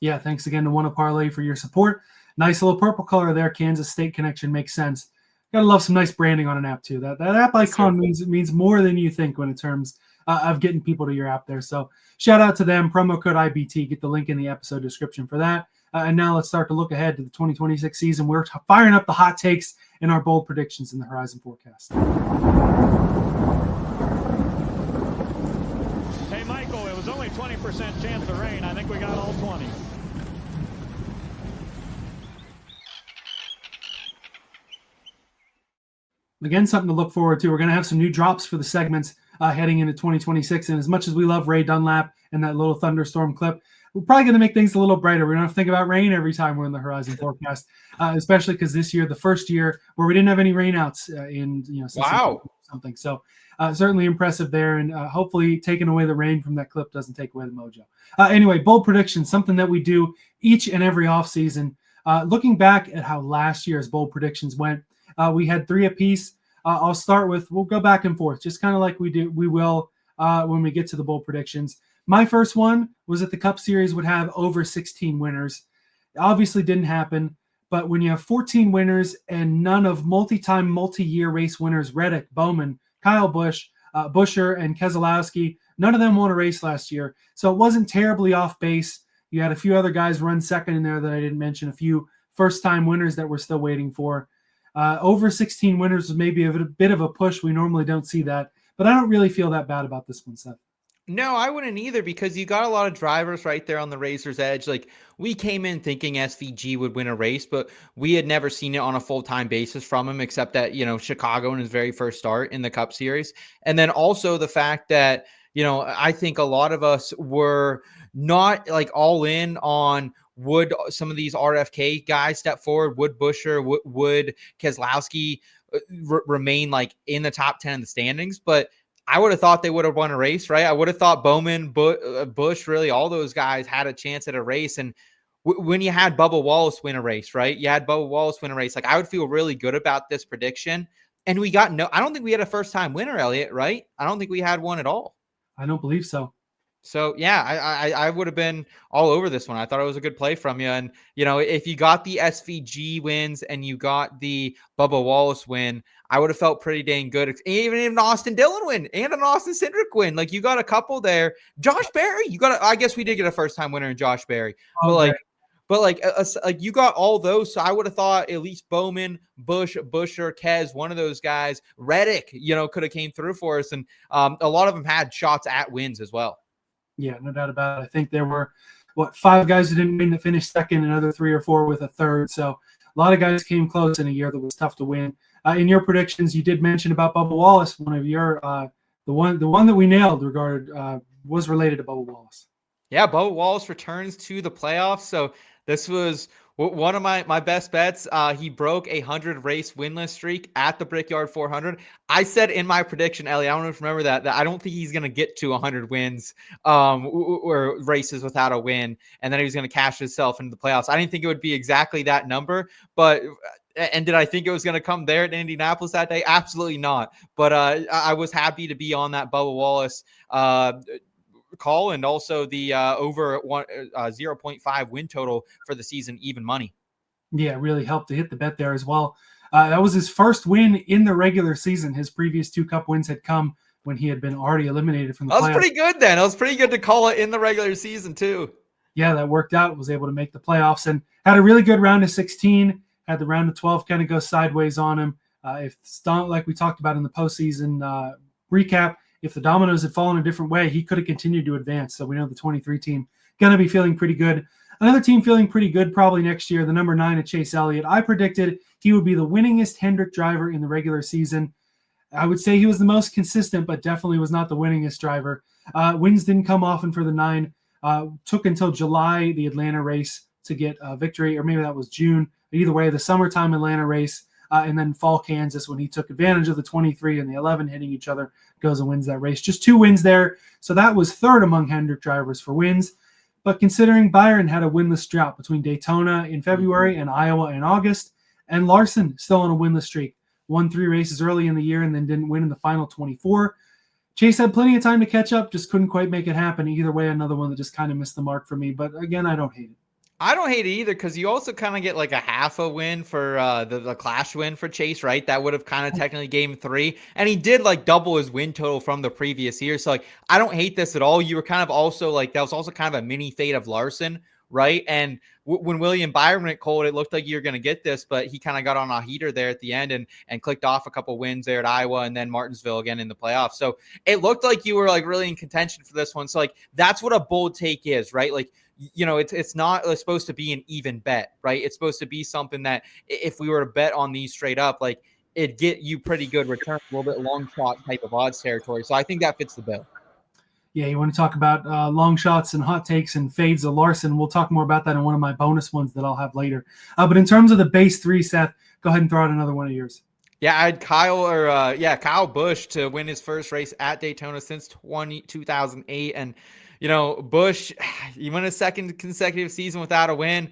Yeah, thanks again to WannaParlay for your support. Nice little purple color there. Kansas State connection makes sense. Gotta love some nice branding on an app too. That app icon means more than you think when in terms of getting people to your app there. So shout out to them. Promo code IBT. Get the link in the episode description for that. And now let's start to look ahead to the 2026 season. We're firing up the hot takes and our bold predictions in the Horizon Forecast. Hey, Michael, it was only 20% chance of rain. I think we got all 20. Again, something to look forward to. We're going to have some new drops for the segments heading into 2026. And as much as we love Ray Dunlap and that little thunderstorm clip, we're probably going to make things a little brighter. We don't have to think about rain every time we're in the horizon forecast, especially because this year, the first year where we didn't have any rainouts since Wow. something. So certainly impressive there, and hopefully taking away the rain from that clip doesn't take away the mojo. Anyway, bold predictions, something that we do each and every offseason. Looking back at how last year's bold predictions went, we had 3 apiece. I'll start with, we'll go back and forth, just kind of like we will when we get to the bold predictions. My first one was that the Cup Series would have over 16 winners. Obviously didn't happen, but when you have 14 winners and none of multi-time, multi-year race winners, Reddick, Bowman, Kyle Busch, Buescher, and Keselowski, none of them won a race last year. So it wasn't terribly off base. You had a few other guys run second in there that I didn't mention, a few first-time winners that we're still waiting for. Over 16 winners was maybe a bit of a push. We normally don't see that, but I don't really feel that bad about this one, Seth. No, I wouldn't either, because you got a lot of drivers right there on the razor's edge. Like, we came in thinking SVG would win a race, but we had never seen it on a full-time basis from him, except that, Chicago in his very first start in the Cup Series. And then also the fact that, I think a lot of us were not like all in on would some of these RFK guys step forward, would Buescher, would Keselowski remain like in the top 10 in the standings, but I would have thought they would have won a race, right? I would have thought Bowman, Busch, really all those guys had a chance at a race. And when you had Bubba Wallace win a race, right? You had Bubba Wallace win a race. Like, I would feel really good about this prediction. And I don't think we had a first-time winner, Elliot, right? I don't think we had one at all. I don't believe so. So, yeah, I would have been all over this one. I thought it was a good play from you. And, if you got the SVG wins and you got the Bubba Wallace win, I would have felt pretty dang good. Even an Austin Dillon win and an Austin Cindric win. Like, you got a couple there. Josh Berry, I guess we did get a first-time winner in Josh Berry. Okay. But you got all those. So I would have thought at least Bowman, Buescher, Kez, one of those guys, Reddick, could have came through for us. And a lot of them had shots at wins as well. Yeah, no doubt about it. I think there were, 5 guys who didn't win that finished second, another 3 or 4 with a third. So a lot of guys came close in a year that was tough to win. In your predictions, you did mention about Bubba Wallace. One of your, the one that we nailed was related to Bubba Wallace. Yeah, Bubba Wallace returns to the playoffs. So this was one of my best bets. He broke a 100-race winless streak at the Brickyard 400. I said in my prediction, Elliot, I don't know if you remember that I don't think he's going to get to 100 wins or races without a win, and then he was going to cash himself into the playoffs. I didn't think it would be exactly that number, and did I think it was going to come there at Indianapolis that day? Absolutely not. But I was happy to be on that Bubba Wallace call, and also the over 0.5 win total for the season, even money. Yeah, really helped to hit the bet there as well. That was his first win in the regular season. His previous 2 Cup wins had come when he had been already eliminated from the playoffs. That was pretty good then. It was pretty good to call it in the regular season too. Yeah, that worked out. Was able to make the playoffs and had a really good round of 16. Had the round of 12 kind of go sideways on him. Like we talked about in the postseason recap, if the dominoes had fallen a different way, he could have continued to advance. So we know the 23 team going to be feeling pretty good. Another team feeling pretty good probably next year, the number 9 at Chase Elliott. I predicted he would be the winningest Hendrick driver in the regular season. I would say he was the most consistent, but definitely was not the winningest driver. Wins didn't come often for the 9. Took until July, the Atlanta race, to get a victory, or maybe that was June. But either way, the summertime Atlanta race, and then fall Kansas when he took advantage of the 23 and the 11 hitting each other, goes and wins that race. Just 2 wins there. So that was 3rd among Hendrick drivers for wins. But considering Byron had a winless drought between Daytona in February and Iowa in August, and Larson still on a winless streak, won 3 races early in the year and then didn't win in the final 24. Chase had plenty of time to catch up, just couldn't quite make it happen. Either way, another one that just kind of missed the mark for me. But again, I don't hate it. I don't hate it either, because you also kind of get like a half a win for the Clash win for Chase, right? That would have kind of technically gave him 3. And he did like double his win total from the previous year. So like, I don't hate this at all. You were kind of also like, that was also kind of a mini fate of Larson, right? And when William Byron went cold, it looked like you were going to get this, but he kind of got on a heater there at the end and clicked off a couple wins there at Iowa and then Martinsville again in the playoffs. So it looked like you were like really in contention for this one. So like, that's what a bold take is, right? Like, it's not supposed to be an even bet, right? It's supposed to be something that if we were to bet on these straight up, like it'd get you pretty good return, a little bit long shot type of odds territory. So I think that fits the bill. Yeah, you want to talk about long shots and hot takes and fades of Larson. We'll talk more about that in one of my bonus ones that I'll have later. But in terms of the base three, Seth, go ahead and throw out another one of yours. Yeah, I had Kyle Busch to win his first race at Daytona since 2008. And, Busch, he went a second consecutive season without a win.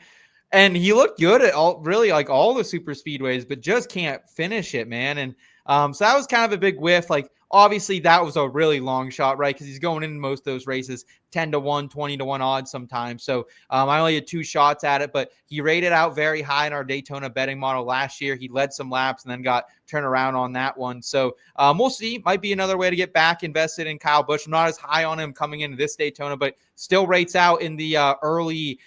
And he looked good at all the super speedways, but just can't finish it, man. And so that was kind of a big whiff. Like, obviously, that was a really long shot, right? Because he's going in most of those races 10-1, 20-1 odds sometimes. So I only had 2 shots at it, but he rated out very high in our Daytona betting model last year. He led some laps and then got turned around on that one. So we'll see. Might be another way to get back invested in Kyle Busch. I'm not as high on him coming into this Daytona, but still rates out in the early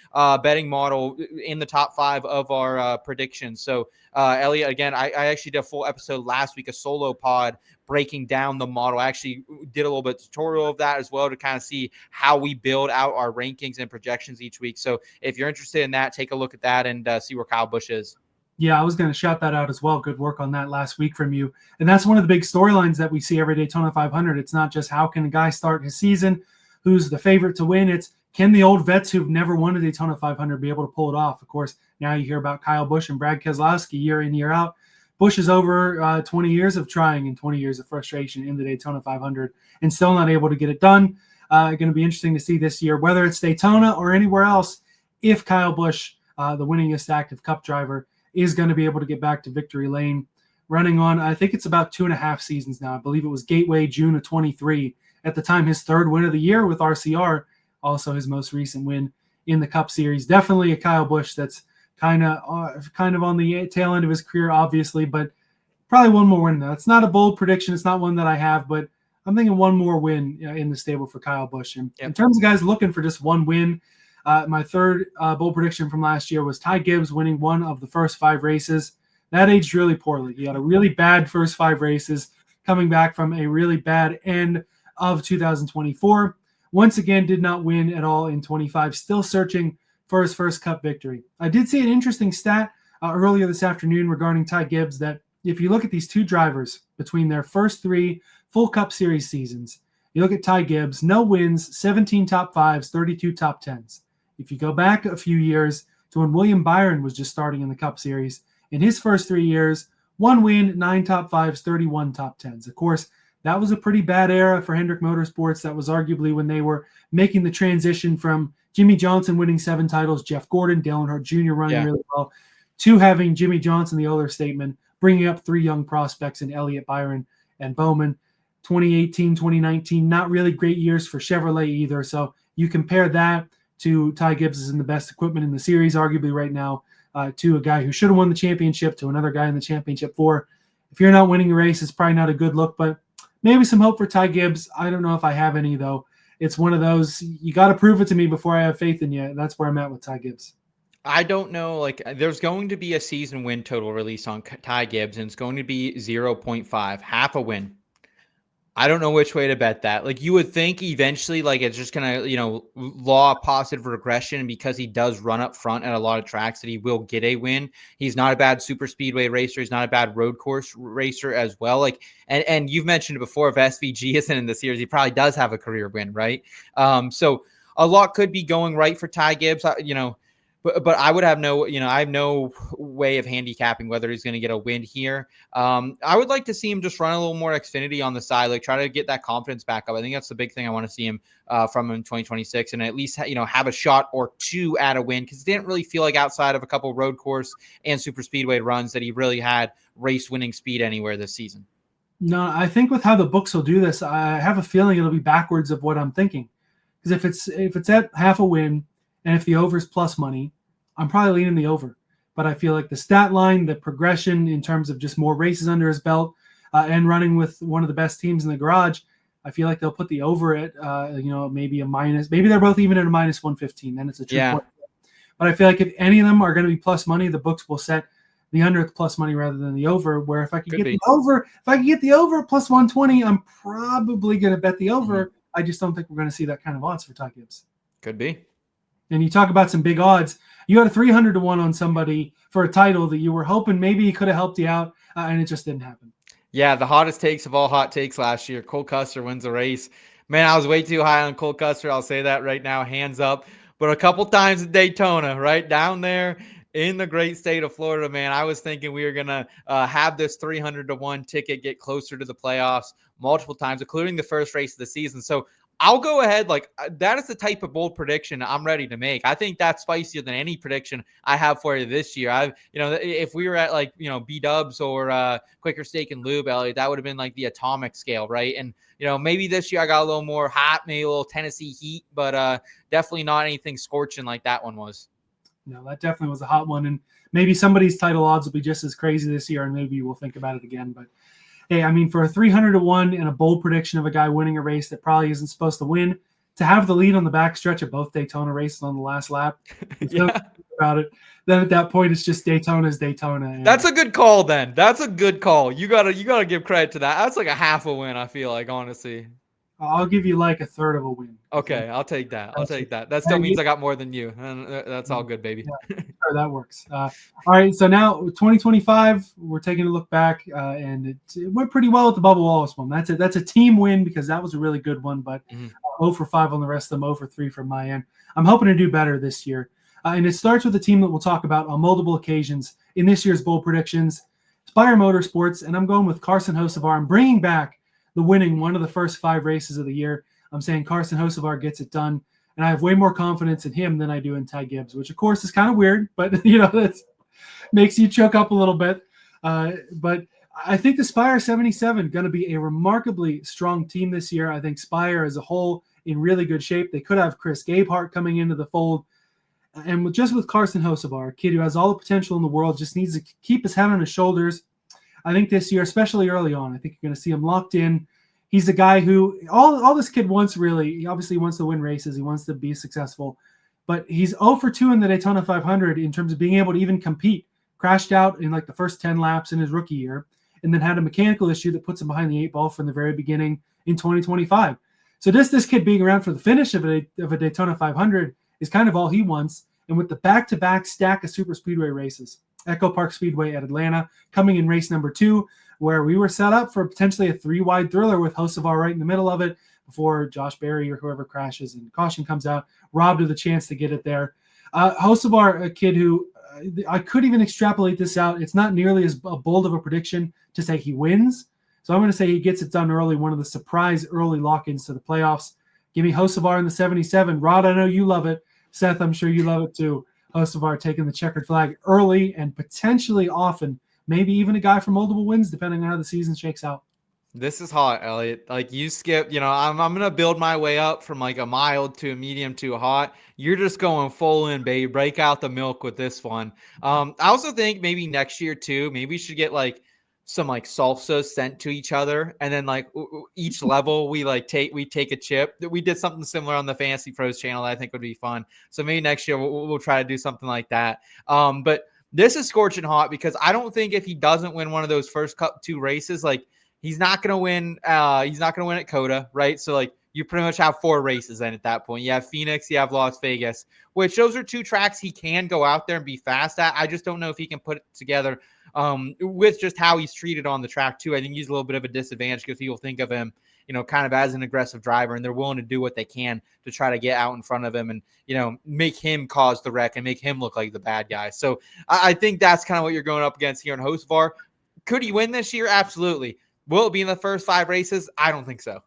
betting model in the top 5 of our predictions. So Elliot, again, I actually did a full episode last week, a solo pod breaking down the model. I actually did a little bit of tutorial of that as well to kind of see how we build out our rankings and projections each week. So if you're interested in that, take a look at that and see where Kyle Busch is. Yeah, I was going to shout that out as well. Good work on that last week from you. And that's one of the big storylines that we see every Daytona 500. It's not just how can a guy start his season, who's the favorite to win. It's can the old vets who've never won a Daytona 500 be able to pull it off? Of course, now you hear about Kyle Busch and Brad Keselowski year in, year out. Busch is over 20 years of trying and 20 years of frustration in the Daytona 500 and still not able to get it done. Going to be interesting to see this year, whether it's Daytona or anywhere else, if Kyle Busch, the winningest active Cup driver, is going to be able to get back to victory lane. Running on, I think it's about 2.5 seasons now. I believe it was Gateway, June of 23. At the time, his 3rd win of the year with RCR, also his most recent win in the Cup Series. Definitely a Kyle Busch that's kind of on the tail end of his career, obviously, but probably one more win now. It's not a bold prediction. It's not one that I have, but I'm thinking one more win in the stable for Kyle Busch. And in terms of guys looking for just one win, my third bold prediction from last year was Ty Gibbs winning one of the first 5 races. That aged really poorly. He had a really bad first 5 races, coming back from a really bad end of 2024. Once again, did not win at all in 25, still searching for his first Cup victory. I did see an interesting stat earlier this afternoon regarding Ty Gibbs that if you look at these 2 drivers between their first 3 full Cup Series seasons, you look at Ty Gibbs, no wins, 17 top 5s, 32 top 10s. If you go back a few years to when William Byron was just starting in the Cup Series, in his first 3 years, 1 win, 9 top 5s, 31 top 10s. Of course, that was a pretty bad era for Hendrick Motorsports. That was arguably when they were making the transition from Jimmy Johnson winning 7 titles, Jeff Gordon, Dale Earnhardt Jr. running really well, to having Jimmy Johnson, the older statement, bringing up 3 young prospects in Elliott, Byron, and Bowman. 2018, 2019, not really great years for Chevrolet either. So you compare that to Ty Gibbs is in the best equipment in the series, arguably right now, to a guy who should have won the championship, to another guy in the championship 4. If you're not winning a race, it's probably not a good look, but maybe some hope for Ty Gibbs. I don't know if I have any, though. It's one of those, you got to prove it to me before I have faith in you. That's where I'm at with Ty Gibbs. I don't know. Like, there's going to be a season win total released on Ty Gibbs, and it's going to be 0.5, half a win. I don't know which way to bet that. Like, you would think eventually, like, it's just going to, law positive regression because he does run up front at a lot of tracks that he will get a win. He's not a bad super speedway racer. He's not a bad road course racer as well. Like, and you've mentioned it before, if SVG isn't in the series, he probably does have a career win, right? So a lot could be going right for Ty Gibbs, But I would have I have no way of handicapping whether he's going to get a win here. I would like to see him just run a little more Xfinity on the side, like try to get that confidence back up. I think that's the big thing I want to see him from him in 2026, and at least have a shot or 2 at a win, because it didn't really feel like outside of a couple road course and super speedway runs that he really had race winning speed anywhere this season. No, I think with how the books will do this, I have a feeling it'll be backwards of what I'm thinking, because if it's at half a win. And if the over is plus money, I'm probably leaning the over. But I feel like the stat line, the progression in terms of just more races under his belt and running with one of the best teams in the garage, I feel like they'll put the over at, maybe a minus. Maybe they're both even at a minus 115. Then it's a true point. But I feel like if any of them are going to be plus money, the books will set the under at the plus money rather than the over. Where if I could get the over at plus 120, I'm probably going to bet the over. Mm-hmm. I just don't think we're going to see that kind of odds for Ty Gibbs. Could be. And you talk about some big odds. You had a 300 to 1 on somebody for a title that you were hoping maybe he could have helped you out, and it just didn't happen. Yeah, the hottest takes of all hot takes last year. Cole Custer wins a race. Man, I was way too high on Cole Custer. I'll say that right now, hands up. But a couple times at Daytona, right down there in the great state of Florida, man, I was thinking we were going to have this 300-1 ticket get closer to the playoffs multiple times, including the first race of the season. So I'll go ahead. That is the type of bold prediction I'm ready to make. I think that's spicier than any prediction I have for you this year. If we were at B-dubs or Quicker Steak and Lube, Elliot, that would have been like the atomic scale, right? And maybe this year I got a little more hot, maybe a little Tennessee heat, but definitely not anything scorching like that one was. No, that definitely was a hot one. And maybe somebody's title odds will be just as crazy this year, and maybe we'll think about it again. But hey, I mean, for a 300-1 and a bold prediction of a guy winning a race that probably isn't supposed to win, to have the lead on the backstretch of both Daytona races on the last lap, about it. Then at that point, it's just Daytona's Daytona. And that's a good call. Then that's a good call. You gotta give credit to that. That's like a half a win. I feel like, honestly. I'll give you like a third of a win. Okay, I'll take that. That still means I got more than you, and that's all good, baby. Yeah, sure, that works. All right, so now 2025, we're taking a look back, and it went pretty well at the Bubba Wallace one. That's a team win because that was a really good one, but 0 for 5 on the rest of them, 0 for 3 from my end. I'm hoping to do better this year, and it starts with a team that we'll talk about on multiple occasions in this year's bold predictions, Spire Motorsports, and I'm going with Carson Hocevar. I'm bringing back the winning one of the first 5 races of the year. I'm saying Carson Hocevar gets it done, and I have way more confidence in him than I do in Ty Gibbs, which of course is kind of weird, but that makes you choke up a little bit. But I think the Spire 77 going to be a remarkably strong team this year. I think Spire as a whole in really good shape. They could have Chris Gabehart coming into the fold, and with Carson Hocevar, a kid who has all the potential in the world, just needs to keep his head on his shoulders. I think this year, especially early on, I think you're going to see him locked in. He's a guy who all this kid wants really. He obviously wants to win races. He wants to be successful, but he's 0 for 2 in the Daytona 500 in terms of being able to even compete. Crashed out in like the first 10 laps in his rookie year, and then had a mechanical issue that puts him behind the 8 ball from the very beginning in 2025. So this kid being around for the finish of a Daytona 500 is kind of all he wants. And with the back-to-back stack of super speedway races, Echo Park Speedway at Atlanta coming in race number 2, where we were set up for potentially a 3-wide thriller with Hocevar right in the middle of it before Josh Berry or whoever crashes and caution comes out, robbed of the chance to get it there. Hocevar, a kid who I could even extrapolate this out. It's not nearly as bold of a prediction to say he wins. So I'm going to say he gets it done early, one of the surprise early lock-ins to the playoffs. Give me Hocevar in the 77. Rod, I know you love it. Seth, I'm sure you love it too. Hocevar taking the checkered flag early and potentially often, maybe even a guy for multiple wins, depending on how the season shakes out. This is hot, Elliot. Like you skip, I'm going to build my way up from like a mild to a medium to a hot. You're just going full in, baby. Break out the milk with this one. I also think maybe next year too, maybe we should get like some like salsa sent to each other, and then like each level we take a chip. We did something similar on the Fantasy Pros channel that I think would be fun. So maybe next year we'll try to do something like that. But this is scorching hot because I don't think if he doesn't win one of those first 2 races, like he's not going to win. He's not going to win at Coda, right? So like you pretty much have 4 races then at that point. You have Phoenix, you have Las Vegas, which those are 2 tracks he can go out there and be fast at. I just don't know if he can put it together with just how he's treated on the track too. I think he's a little bit of a disadvantage because people think of him, kind of as an aggressive driver, and they're willing to do what they can to try to get out in front of him and, make him cause the wreck and make him look like the bad guy. So I think that's kind of what you're going up against here in Hocevar. Could he win this year? Absolutely. Will it be in the first 5 races? I don't think so.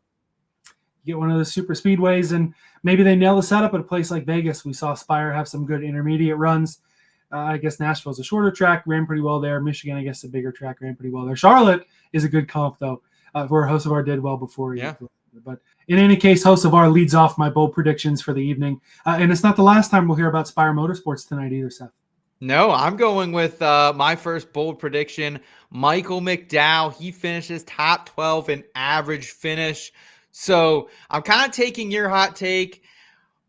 Get one of the super speedways, and maybe they nail the setup at a place like Vegas. We saw Spire have some good intermediate runs. I guess Nashville's a shorter track, ran pretty well there. Michigan, I guess, a bigger track, ran pretty well there. Charlotte is a good comp, though, where Hocevar did well before. Yeah. But in any case, Hocevar leads off my bold predictions for the evening. And it's not the last time we'll hear about Spire Motorsports tonight either, Seth. No, I'm going with my first bold prediction, Michael McDowell. He finishes top 12 in average finish. So I'm kind of taking your hot take,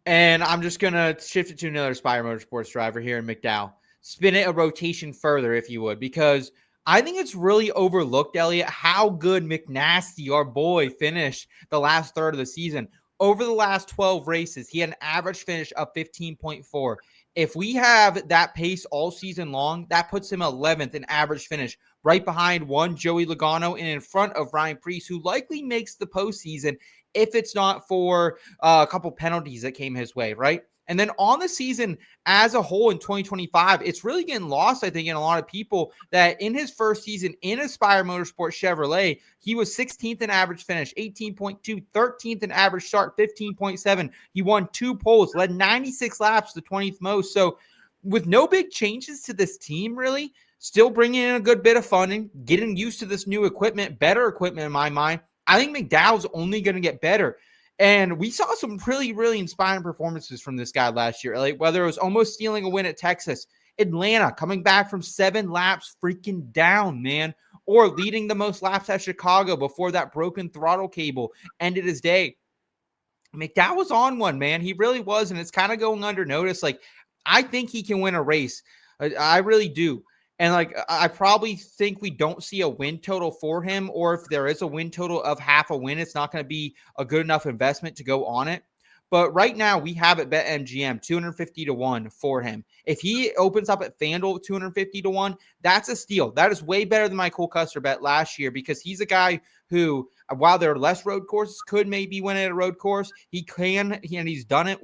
and I'm just going to shift it to another Spire Motorsports driver here in McDowell. Spin it a rotation further, if you would, because I think it's really overlooked, Elliot, how good McNasty, our boy, finished the last third of the season. Over the last 12 races, he had an average finish of 15.4. If we have that pace all season long, that puts him 11th in average finish, right behind one Joey Logano and in front of Ryan Preece, who likely makes the postseason if it's not for a couple penalties that came his way, right? And then on the season as a whole in 2025, it's really getting lost, I think, in a lot of people that in his first season in a Spire Motorsports Chevrolet, he was 16th in average finish, 18.2, 13th in average start, 15.7. He won 2 poles, led 96 laps, the 20th most. So with no big changes to this team, really, still bringing in a good bit of funding, getting used to this new equipment, better equipment in my mind, I think McDowell's only going to get better. And we saw some really, really inspiring performances from this guy last year. Like whether it was almost stealing a win at Texas, Atlanta, coming back from 7 laps freaking down, man, or leading the most laps at Chicago before that broken throttle cable ended his day. McDowell was on one, man. He really was, and it's kind of going under notice. Like, I think he can win a race. I really do. And like, I probably think we don't see a win total for him, or if there is a win total of half a win, it's not going to be a good enough investment to go on it. But right now we have at BetMGM 250-1 for him. If he opens up at FanDuel 250-1, that's a steal. That is way better than my Cole Custer bet last year, because he's a guy who, while there are less road courses, could maybe win at a road course. He can, and he's done it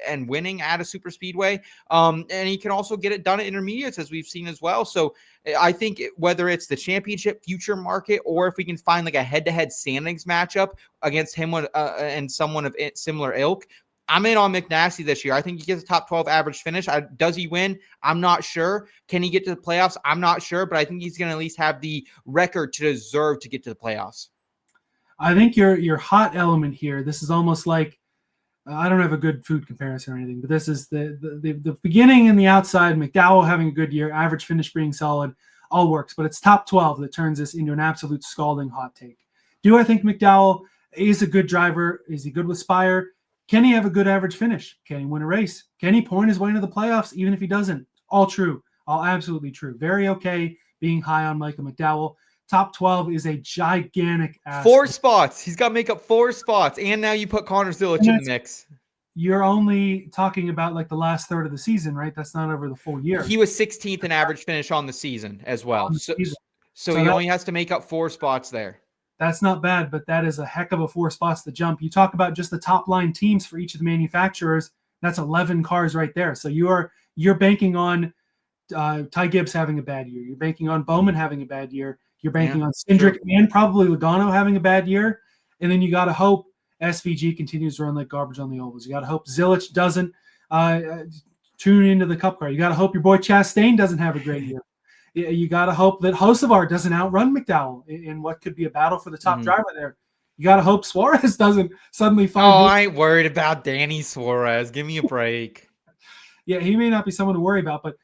and winning at a super speedway. And he can also get it done at intermediates, as we've seen as well. So I think whether it's the championship future market, or if we can find like a head-to-head standings matchup against him and someone of similar ilk, I'm in on McNasty this year. I think he gets a top 12 average finish. Does he win? I'm not sure. Can he get to the playoffs? I'm not sure, but I think he's going to at least have the record to deserve to get to the playoffs. I think your hot element here, this is almost like, I don't have a good food comparison or anything, but this is the beginning and the outside. McDowell having a good year, average finish being solid, all works, but it's top 12 that turns this into an absolute scalding hot take. Do I think McDowell is a good driver? Is he good with Spire? Can he have a good average finish? Can he win a race? Can he point his way into the playoffs, even if he doesn't? All true. All absolutely true. Very okay being high on Michael McDowell. Top 12 is a gigantic ask. 4 spots. He's got to make up 4 spots. And now you put Connor Zilich in the mix. You're only talking about like the last third of the season, right? That's not over the full year. He was 16th in average finish on the season as well. So he only has to make up 4 spots there. That's not bad, but that is a heck of a 4 spots to jump. You talk about just the top line teams for each of the manufacturers. That's 11 cars right there. So you're banking on Ty Gibbs having a bad year. You're banking on Bowman having a bad year. You're banking on Cindric and probably Logano having a bad year. And then you got to hope SVG continues to run like garbage on the ovals. You got to hope Zilich doesn't tune into the cup car. You got to hope your boy Chastain doesn't have a great year. You got to hope that Hocevar doesn't outrun McDowell in what could be a battle for the top driver there. You got to hope Suarez doesn't suddenly find. Oh, I ain't worried about Danny Suarez. Give me a break. Yeah, he may not be someone to worry about, but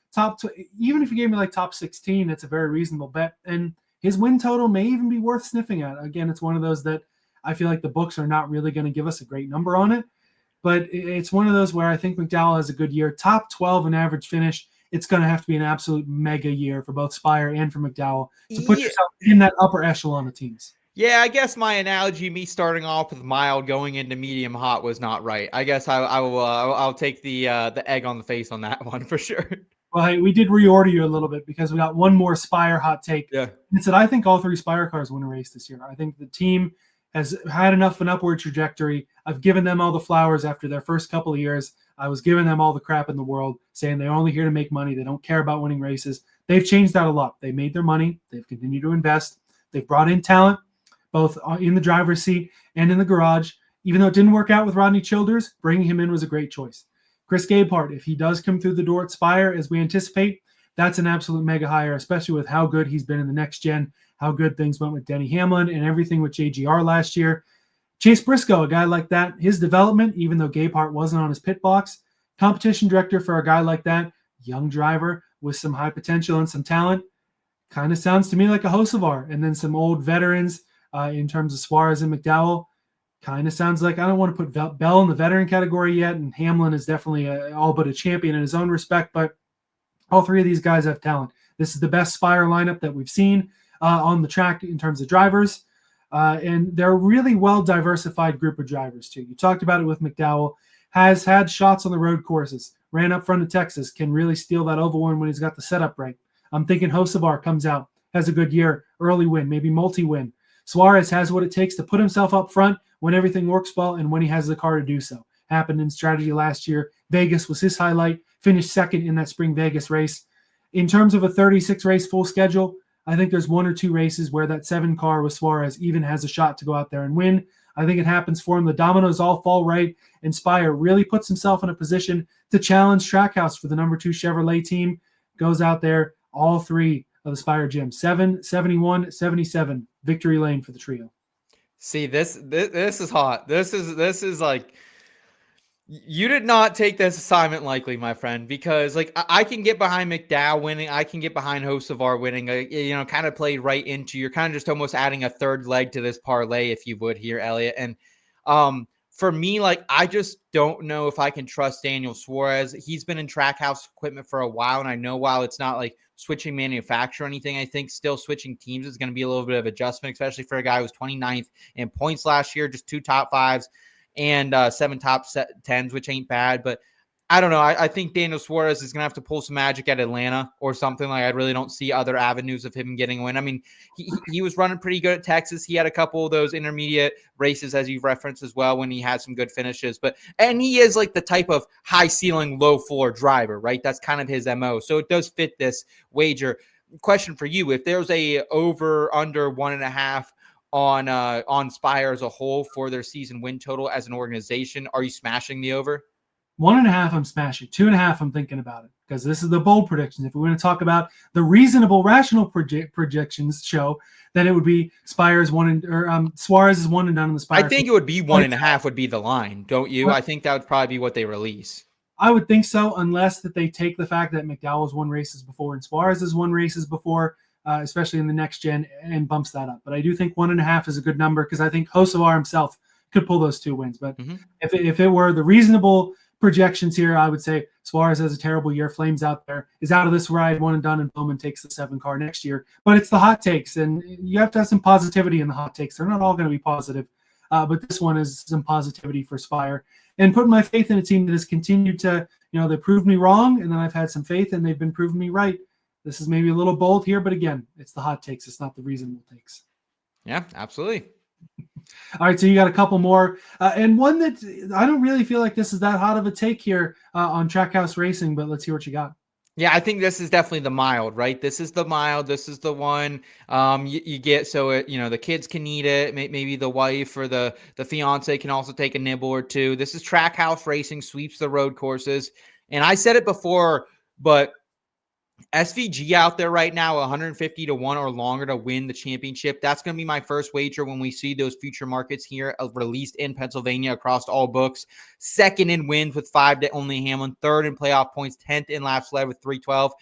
even if you gave me like top 16, that's a very reasonable bet. And his win total may even be worth sniffing at. Again, it's one of those that I feel like the books are not really going to give us a great number on it. But it's one of those where I think McDowell has a good year. Top 12 in average finish. It's going to have to be an absolute mega year for both Spire and for McDowell to put yourself in that upper echelon of teams. Yeah, I guess my analogy, me starting off with mild going into medium hot, was not right. I guess I'll take the egg on the face on that one for sure. Well, hey, we did reorder you a little bit because we got one more Spire hot take. Yeah. It said, I think all 3 Spire cars win a race this year. I think the team has had enough of an upward trajectory. I've given them all the flowers after their first couple of years. I was giving them all the crap in the world, saying they're only here to make money. They don't care about winning races. They've changed that a lot. They made their money. They've continued to invest. They've brought in talent, both in the driver's seat and in the garage. Even though it didn't work out with Rodney Childress, bringing him in was a great choice. Chris Gabehart, if he does come through the door at Spire as we anticipate, that's an absolute mega hire, especially with how good he's been in the next gen, how good things went with Denny Hamlin and everything with JGR last year. Chase Briscoe, a guy like that, his development, even though Gabehart wasn't on his pit box, competition director for a guy like that, young driver with some high potential and some talent, kind of sounds to me like a Hocevar. And then some old veterans in terms of Suarez and McDowell, kind of sounds like, I don't want to put Bell in the veteran category yet, and Hamlin is definitely all but a champion in his own respect, but all 3 of these guys have talent. This is the best Spire lineup that we've seen on the track in terms of drivers. And they're a really well-diversified group of drivers, too. You talked about it with McDowell. Has had shots on the road courses. Ran up front of Texas. Can really steal that oval one when he's got the setup right. I'm thinking Hocevar comes out, has a good year, early win, maybe multi-win. Suarez has what it takes to put himself up front when everything works well and when he has the car to do so. Happened in strategy last year. Vegas was his highlight, finished second in that spring Vegas race. In terms of a 36 race full schedule, I think there's 1 or 2 races where that 7 car with Suarez even has a shot to go out there and win. I think it happens for him. The dominoes all fall right, and Spire really puts himself in a position to challenge Trackhouse for the number 2 Chevrolet team. Goes out there, all 3 of the Spire gyms, 7, 71, 77, victory lane for the trio. See, this is hot. This is like, you did not take this assignment lightly, my friend, because like I can get behind McDowell winning. I can get behind Hocevar winning, kind of played right into, you're kind of just almost adding a third leg to this parlay, if you would here, Elliot. And for me, like, I just don't know if I can trust Daniel Suarez. He's been in Trackhouse equipment for a while. And I know while it's not like switching manufacturer or anything, I think still switching teams is going to be a little bit of adjustment, especially for a guy who was 29th in points last year, just 2 top 5s. And 7 top 10s, which ain't bad. But I don't know. I think Daniel Suarez is going to have to pull some magic at Atlanta or something. Like, I really don't see other avenues of him getting a win. I mean, he was running pretty good at Texas. He had a couple of those intermediate races, as you've referenced as well, when he had some good finishes. And he is like the type of high ceiling, low floor driver, right? That's kind of his MO. So it does fit this wager. Question for you: if there's a over under 1.5 on Spire as a whole for their season win total as an organization, are you smashing the over? 1.5, I'm smashing. 2.5, I'm thinking about it, because this is the bold predictions. If we're going to talk about the reasonable, rational projections, show that it would be Suarez is 1 and done in the Spire. I think it would be 1.5 would be the line, don't you? I think that would probably be what they release. I would think so, unless that they take the fact that McDowell has won races before and Suarez has won races before, especially in the next gen, and bumps that up. But I do think 1.5 is a good number, because I think Hocevar himself could pull those 2 wins. But if it were the reasonable projections here, I would say Suarez has a terrible year, flames out there, is out of this ride, 1 and done, and Bowman takes the 7 car next year. But it's the hot takes, and you have to have some positivity in the hot takes. They're not all going to be positive, but this one is some positivity for Spire. And putting my faith in a team that has continued to, they proved me wrong, and then I've had some faith, and they've been proving me right. This is maybe a little bold here, but again, it's the hot takes. It's not the reasonable takes. Yeah, absolutely. All right, so you got a couple more, and one that I don't really feel like this is that hot of a take here on Trackhouse Racing, but let's hear what you got. Yeah, I think this is definitely the mild, right? This is the mild. This is the one you get so it, the kids can eat it. Maybe the wife or the fiance can also take a nibble or two. This is Trackhouse Racing sweeps the road courses, and I said it before, but SVG out there right now, 150 to 1 or longer to win the championship. That's going to be my first wager when we see those future markets here released in Pennsylvania across all books. Second in wins with 5 to only Hamlin. Third in playoff points. 10th in laps led with 312.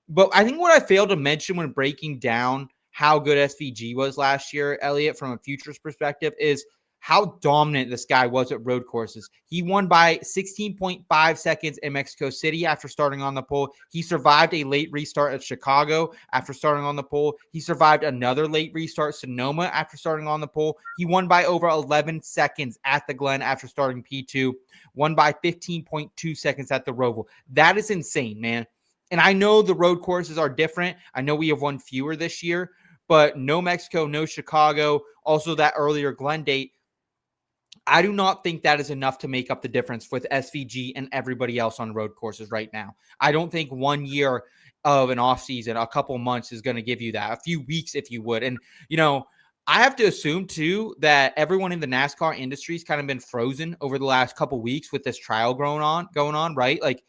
But I think what I failed to mention when breaking down how good SVG was last year, Elliot, from a futures perspective, is how dominant this guy was at road courses. He won by 16.5 seconds in Mexico City after starting on the pole. He survived a late restart at Chicago after starting on the pole. He survived another late restart at Sonoma after starting on the pole. He won by over 11 seconds at the Glen after starting P2. Won by 15.2 seconds at the Roval. That is insane, man. And I know the road courses are different. I know we have won fewer this year, but no Mexico, no Chicago, also that earlier Glen date. I do not think that is enough to make up the difference with SVG and everybody else on road courses right now. I don't think 1 year of an offseason, a couple months, is going to give you that. A few weeks, if you would. And, I have to assume, too, that everyone in the NASCAR industry has kind of been frozen over the last couple weeks with this trial going on, right? Like,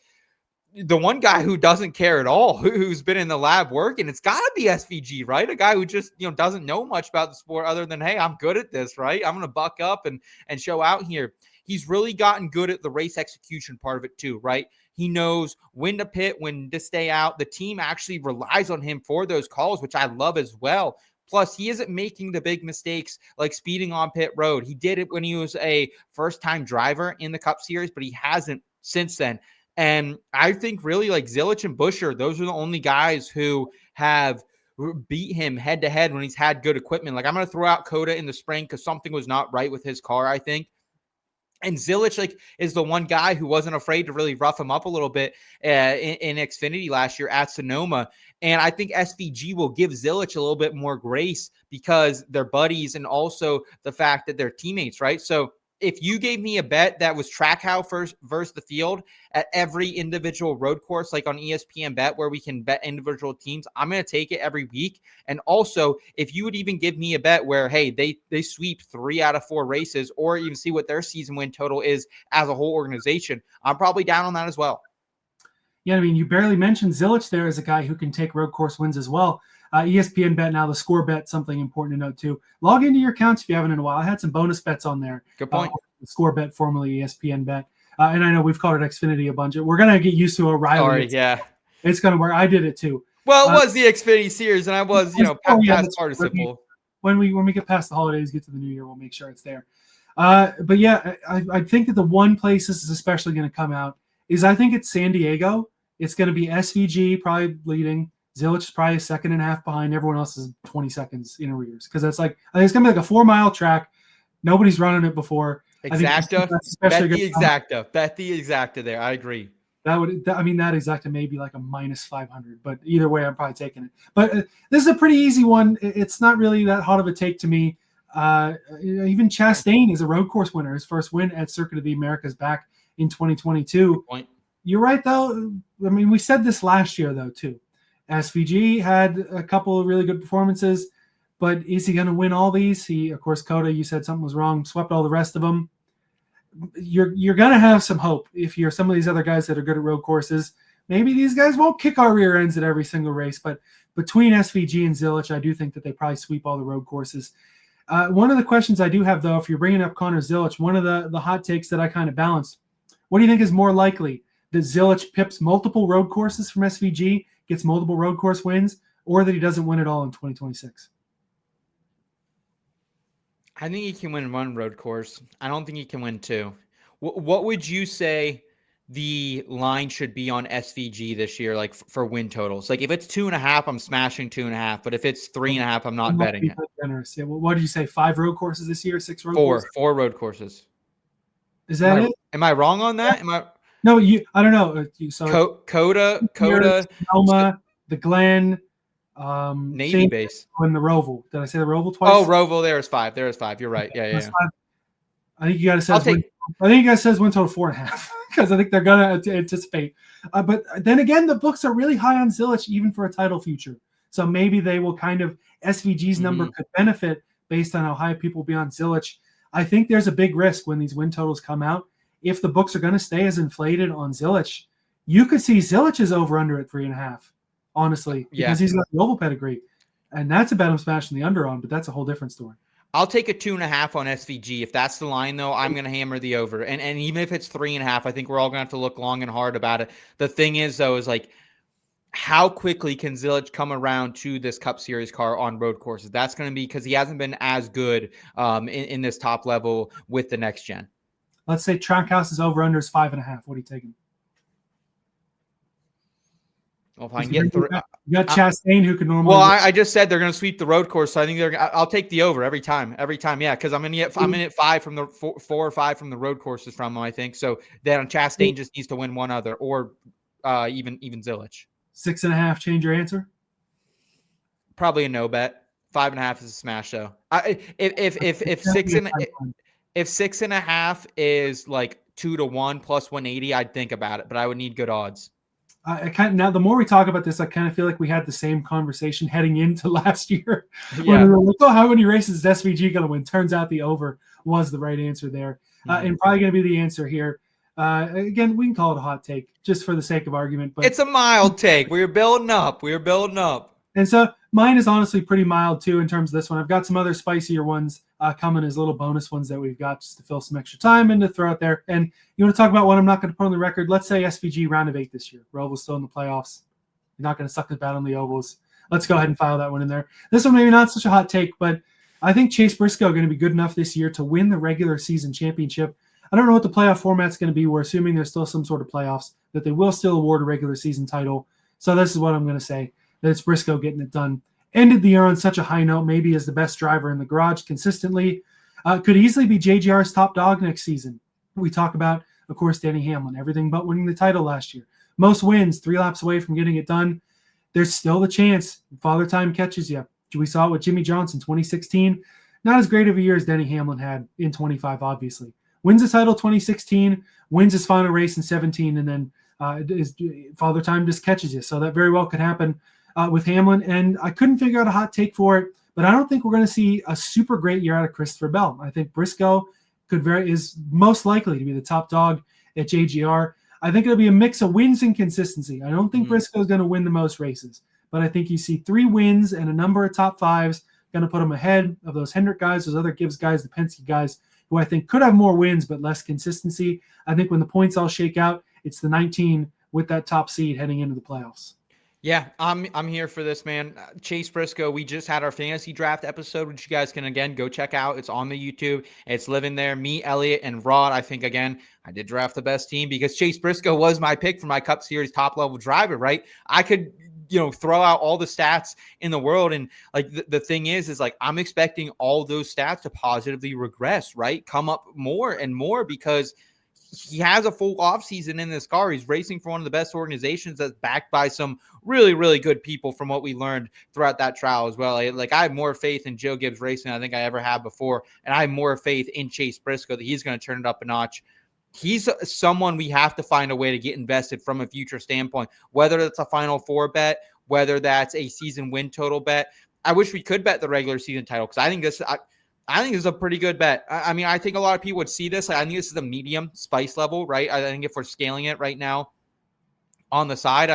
the one guy who doesn't care at all, who's been in the lab working, it's got to be SVG, right? A guy who just, doesn't know much about the sport other than, hey, I'm good at this, right? I'm going to buck up and show out here. He's really gotten good at the race execution part of it too, right? He knows when to pit, when to stay out. The team actually relies on him for those calls, which I love as well. Plus, he isn't making the big mistakes like speeding on pit road. He did it when he was a first-time driver in the Cup Series, but he hasn't since then. And I think really like Zilich and Buescher, those are the only guys who have beat him head-to-head when he's had good equipment. Like, I'm going to throw out Coda in the spring because something was not right with his car, I think. And Zilich is the one guy who wasn't afraid to really rough him up a little bit in Xfinity last year at Sonoma. And I think SVG will give Zilich a little bit more grace because they're buddies and also the fact that they're teammates, right? So if you gave me a bet that was Trackhouse versus the field at every individual road course, like on ESPN Bet, where we can bet individual teams, I'm going to take it every week. And also, if you would even give me a bet where, hey, they sweep 3 out of 4 races, or even see what their season win total is as a whole organization, I'm probably down on that as well. Yeah, I mean, you barely mentioned Zilich there as a guy who can take road course wins as well. ESPN Bet now, the score bet, something important to note too. Log into your accounts if you haven't in a while. I had some bonus bets on there. Good point. The score bet, formerly ESPN Bet. And I know we've called it Xfinity a bunch. We're going to get used to O'Reilly. Yeah. It's going to work. I did it too. Well, it was the Xfinity Series, and I was, past participle. When we get past the holidays, get to the new year, we'll make sure it's there. But yeah, I think that the one place this is especially going to come out is I think it's San Diego. It's going to be SVG probably leading. Zilich is probably a second and a half behind. Everyone else is 20 seconds in arrears because that's I think it's going to be like a 4-mile track. Nobody's running it before. Exacta. Bet the exacta there. I agree. That exacta may be like a -500, but either way, I'm probably taking it. But this is a pretty easy one. It's not really that hot of a take to me. Even Chastain is a road course winner. His first win at Circuit of the Americas back in 2022. Good point. You're right, though. I mean, we said this last year, though, too. SVG had a couple of really good performances, but is he going to win all these? Of course, Coda, you said something was wrong, swept all the rest of them. You're going to have some hope if you're some of these other guys that are good at road courses. Maybe these guys won't kick our rear ends at every single race, but between SVG and Zilich, I do think that they probably sweep all the road courses. One of the questions I do have, though, if you're bringing up Connor Zilich, one of the hot takes that I kind of balanced, what do you think is more likely? That Zilich pips multiple road courses from SVG, gets multiple road course wins, or that he doesn't win it all in 2026? I think he can win one road course. I don't think he can win 2. What would you say the line should be on SVG this year, like for win totals? Like if it's 2.5, I'm smashing 2.5. But if it's 3.5, I'm not betting it. Generous. Yeah, well, what did you say? 5 road courses this year? 6 road courses? 4 road courses. Is that it? Am I wrong on that? Yeah. No, I don't know. Coda, Sonoma, the Glen, Navy base, and the Roval. Did I say the Roval twice? Oh, Roval. There's 5. You're right. Yeah. I think you got to say. I think you guys says win total 4.5 because I think they're gonna anticipate. But then again, the books are really high on Zilich, even for a title future. So maybe they will kind of SVG's number could benefit based on how high people will be on Zilich. I think there's a big risk when these win totals come out. If the books are going to stay as inflated on Zilich, you could see Zilich's over-under at 3.5, honestly, because he's got the oval pedigree. And that's a bet I'm smashing the under on, but that's a whole different story. I'll take a 2.5 on SVG. If that's the line, though, I'm going to hammer the over. And even if it's 3.5, I think we're all going to have to look long and hard about it. The thing is, though, is like, how quickly can Zilich come around to this Cup Series car on road courses? That's going to be because he hasn't been as good in this top level with the next gen. Let's say Trackhouse's over-under is 5.5. What are you taking? Well, if I can get through, you got Chastain who can normally. Well, I just said they're going to sweep the road course, so I think I'll take the over every time. Yeah, because I'm in at 5 from the 4 or 5 from the road courses from them, I think. So then Chastain just needs to win one other, or even Zilich. 6.5. Change your answer. Probably a no bet. 5.5 is a smash, though. If 6.5 is like 2-1 plus 180, I'd think about it, but I would need good odds. Now, the more we talk about this, I kind of feel like we had the same conversation heading into last year. Yeah. When we were like, oh, how many races is SVG going to win? Turns out the over was the right answer there, and probably going to be the answer here. Again, we can call it a hot take just for the sake of argument, but it's a mild take. We're building up. And so mine is honestly pretty mild too in terms of this one. I've got some other spicier ones coming as little bonus ones that we've got just to fill some extra time and to throw out there. And you want to talk about one I'm not going to put on the record? Let's say SVG round of 8 this year. Roval's still in the playoffs. You're not going to suck his bat on the ovals. Let's go ahead and file that one in there. This one maybe not such a hot take, but I think Chase Briscoe going to be good enough this year to win the regular season championship. I don't know what the playoff format's going to be. We're assuming there's still some sort of playoffs, that they will still award a regular season title. So this is what I'm going to say, that it's Briscoe getting it done. Ended the year on such a high note, maybe as the best driver in the garage consistently. Could easily be JGR's top dog next season. we talk about, of course, Denny Hamlin, everything but winning the title last year. Most wins, 3 laps away from getting it done. There's still the chance Father Time catches you. We saw it with Jimmy Johnson 2016. Not as great of a year as Denny Hamlin had in 25, obviously. Wins the title 2016, wins his final race in 17, and then Father Time just catches you. So that very well could happen with Hamlin. And I couldn't figure out a hot take for it, but I don't think we're going to see a super great year out of Christopher Bell. I think Briscoe is most likely to be the top dog at JGR. I think it'll be a mix of wins and consistency. I don't think Briscoe is going to win the most races, but I think you see 3 wins and a number of top 5s going to put him ahead of those Hendrick guys, those other Gibbs guys, the Penske guys, who I think could have more wins but less consistency. I think when the points all shake out, it's the 19 with that top seed heading into the playoffs. Yeah, I'm here for this, man. Chase Briscoe, we just had our fantasy draft episode, which you guys can, again, go check out. It's on the YouTube. It's living there. Me, Elliot, and Rod. I think, again, I did draft the best team because Chase Briscoe was my pick for my Cup Series top-level driver, right? I could throw out all the stats in the world. And like the thing is like, I'm expecting all those stats to positively regress, right? Come up more and more because he has a full offseason in this car. He's racing for one of the best organizations that's backed by some really, really good people from what we learned throughout that trial as well. Like I have more faith in Joe Gibbs Racing than I think I ever have before. And I have more faith in Chase Briscoe that he's going to turn it up a notch. He's someone we have to find a way to get invested from a future standpoint, whether it's a Final Four bet, whether that's a season win total bet. I wish we could bet the regular season title because I think this is a pretty good bet. I mean, I think a lot of people would see this. I think this is a medium spice level, right? I think if we're scaling it right now on the side,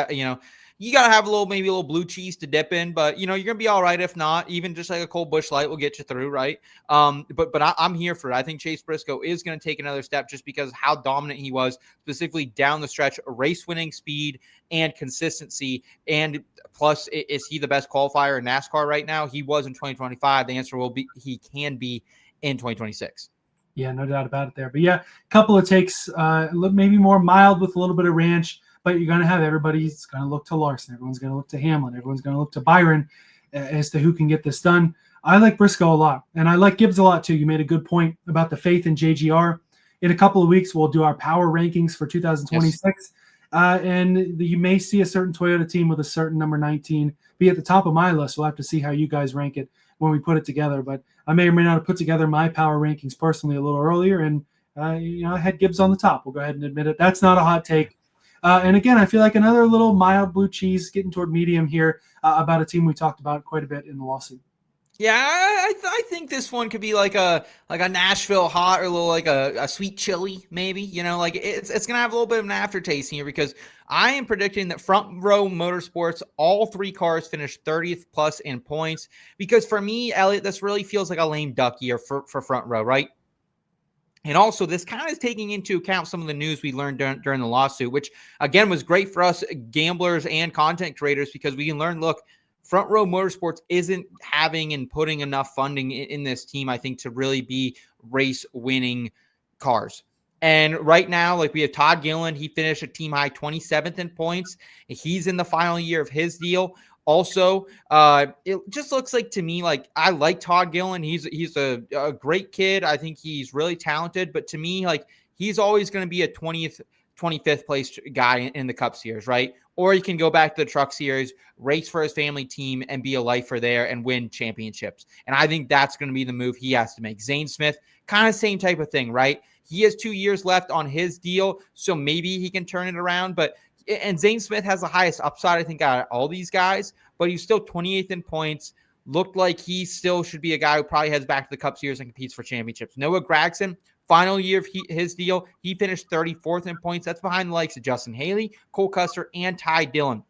you got to have maybe a little blue cheese to dip in, but you're going to be all right. If not, even just like a cold Busch Light will get you through. Right. But I'm here for it. I think Chase Briscoe is going to take another step just because of how dominant he was, specifically down the stretch, race winning speed and consistency. And plus, is he the best qualifier in NASCAR right now? He was in 2025. The answer will be, he can be in 2026. Yeah, no doubt about it there. But yeah, a couple of takes, maybe more mild with a little bit of ranch. But you're going to have everybody's going to look to Larson. Everyone's going to look to Hamlin. Everyone's going to look to Byron as to who can get this done. I like Briscoe a lot, and I like Gibbs a lot too. You made a good point about the faith in JGR. In a couple of weeks, we'll do our power rankings for 2026, yes. And you may see a certain Toyota team with a certain number 19 be at the top of my list. We'll have to see how you guys rank it when we put it together. But I may or may not have put together my power rankings personally a little earlier, and I had Gibbs on the top. We'll go ahead and admit it. That's not a hot take. And again, I feel like another little mild blue cheese getting toward medium here about a team we talked about quite a bit in the lawsuit. Yeah, I think this one could be like a Nashville hot or a little like a sweet chili, maybe. Like it's gonna have a little bit of an aftertaste here because I am predicting that Front Row Motorsports, all 3 cars finish 30th plus in points. Because for me, Elliot, this really feels like a lame duck year for Front Row, right? And also, this kind of is taking into account some of the news we learned during the lawsuit, which, again, was great for us gamblers and content creators because we can learn, look, Front Row Motorsports isn't having and putting enough funding in this team, I think, to really be race-winning cars. And right now, like we have Todd Gilliland, he finished a team high 27th in points. He's in the final year of his deal. Also, it just looks like to me, like I like Todd Gilliland. He's a great kid. I think he's really talented, but to me, like he's always going to be a 25th place guy in the Cup Series, right? Or he can go back to the Truck Series, race for his family team and be a lifer there and win championships. And I think that's going to be the move he has to make. Zane Smith, kind of same type of thing, right? He has 2 years left on his deal, so maybe he can turn it around, and Zane Smith has the highest upside, I think, out of all these guys, but he's still 28th in points. Looked like he still should be a guy who probably heads back to the Cup Series and competes for championships. Noah Gragson, final year of his deal, he finished 34th in points. That's behind the likes of Justin Haley, Cole Custer, and Ty Dillon.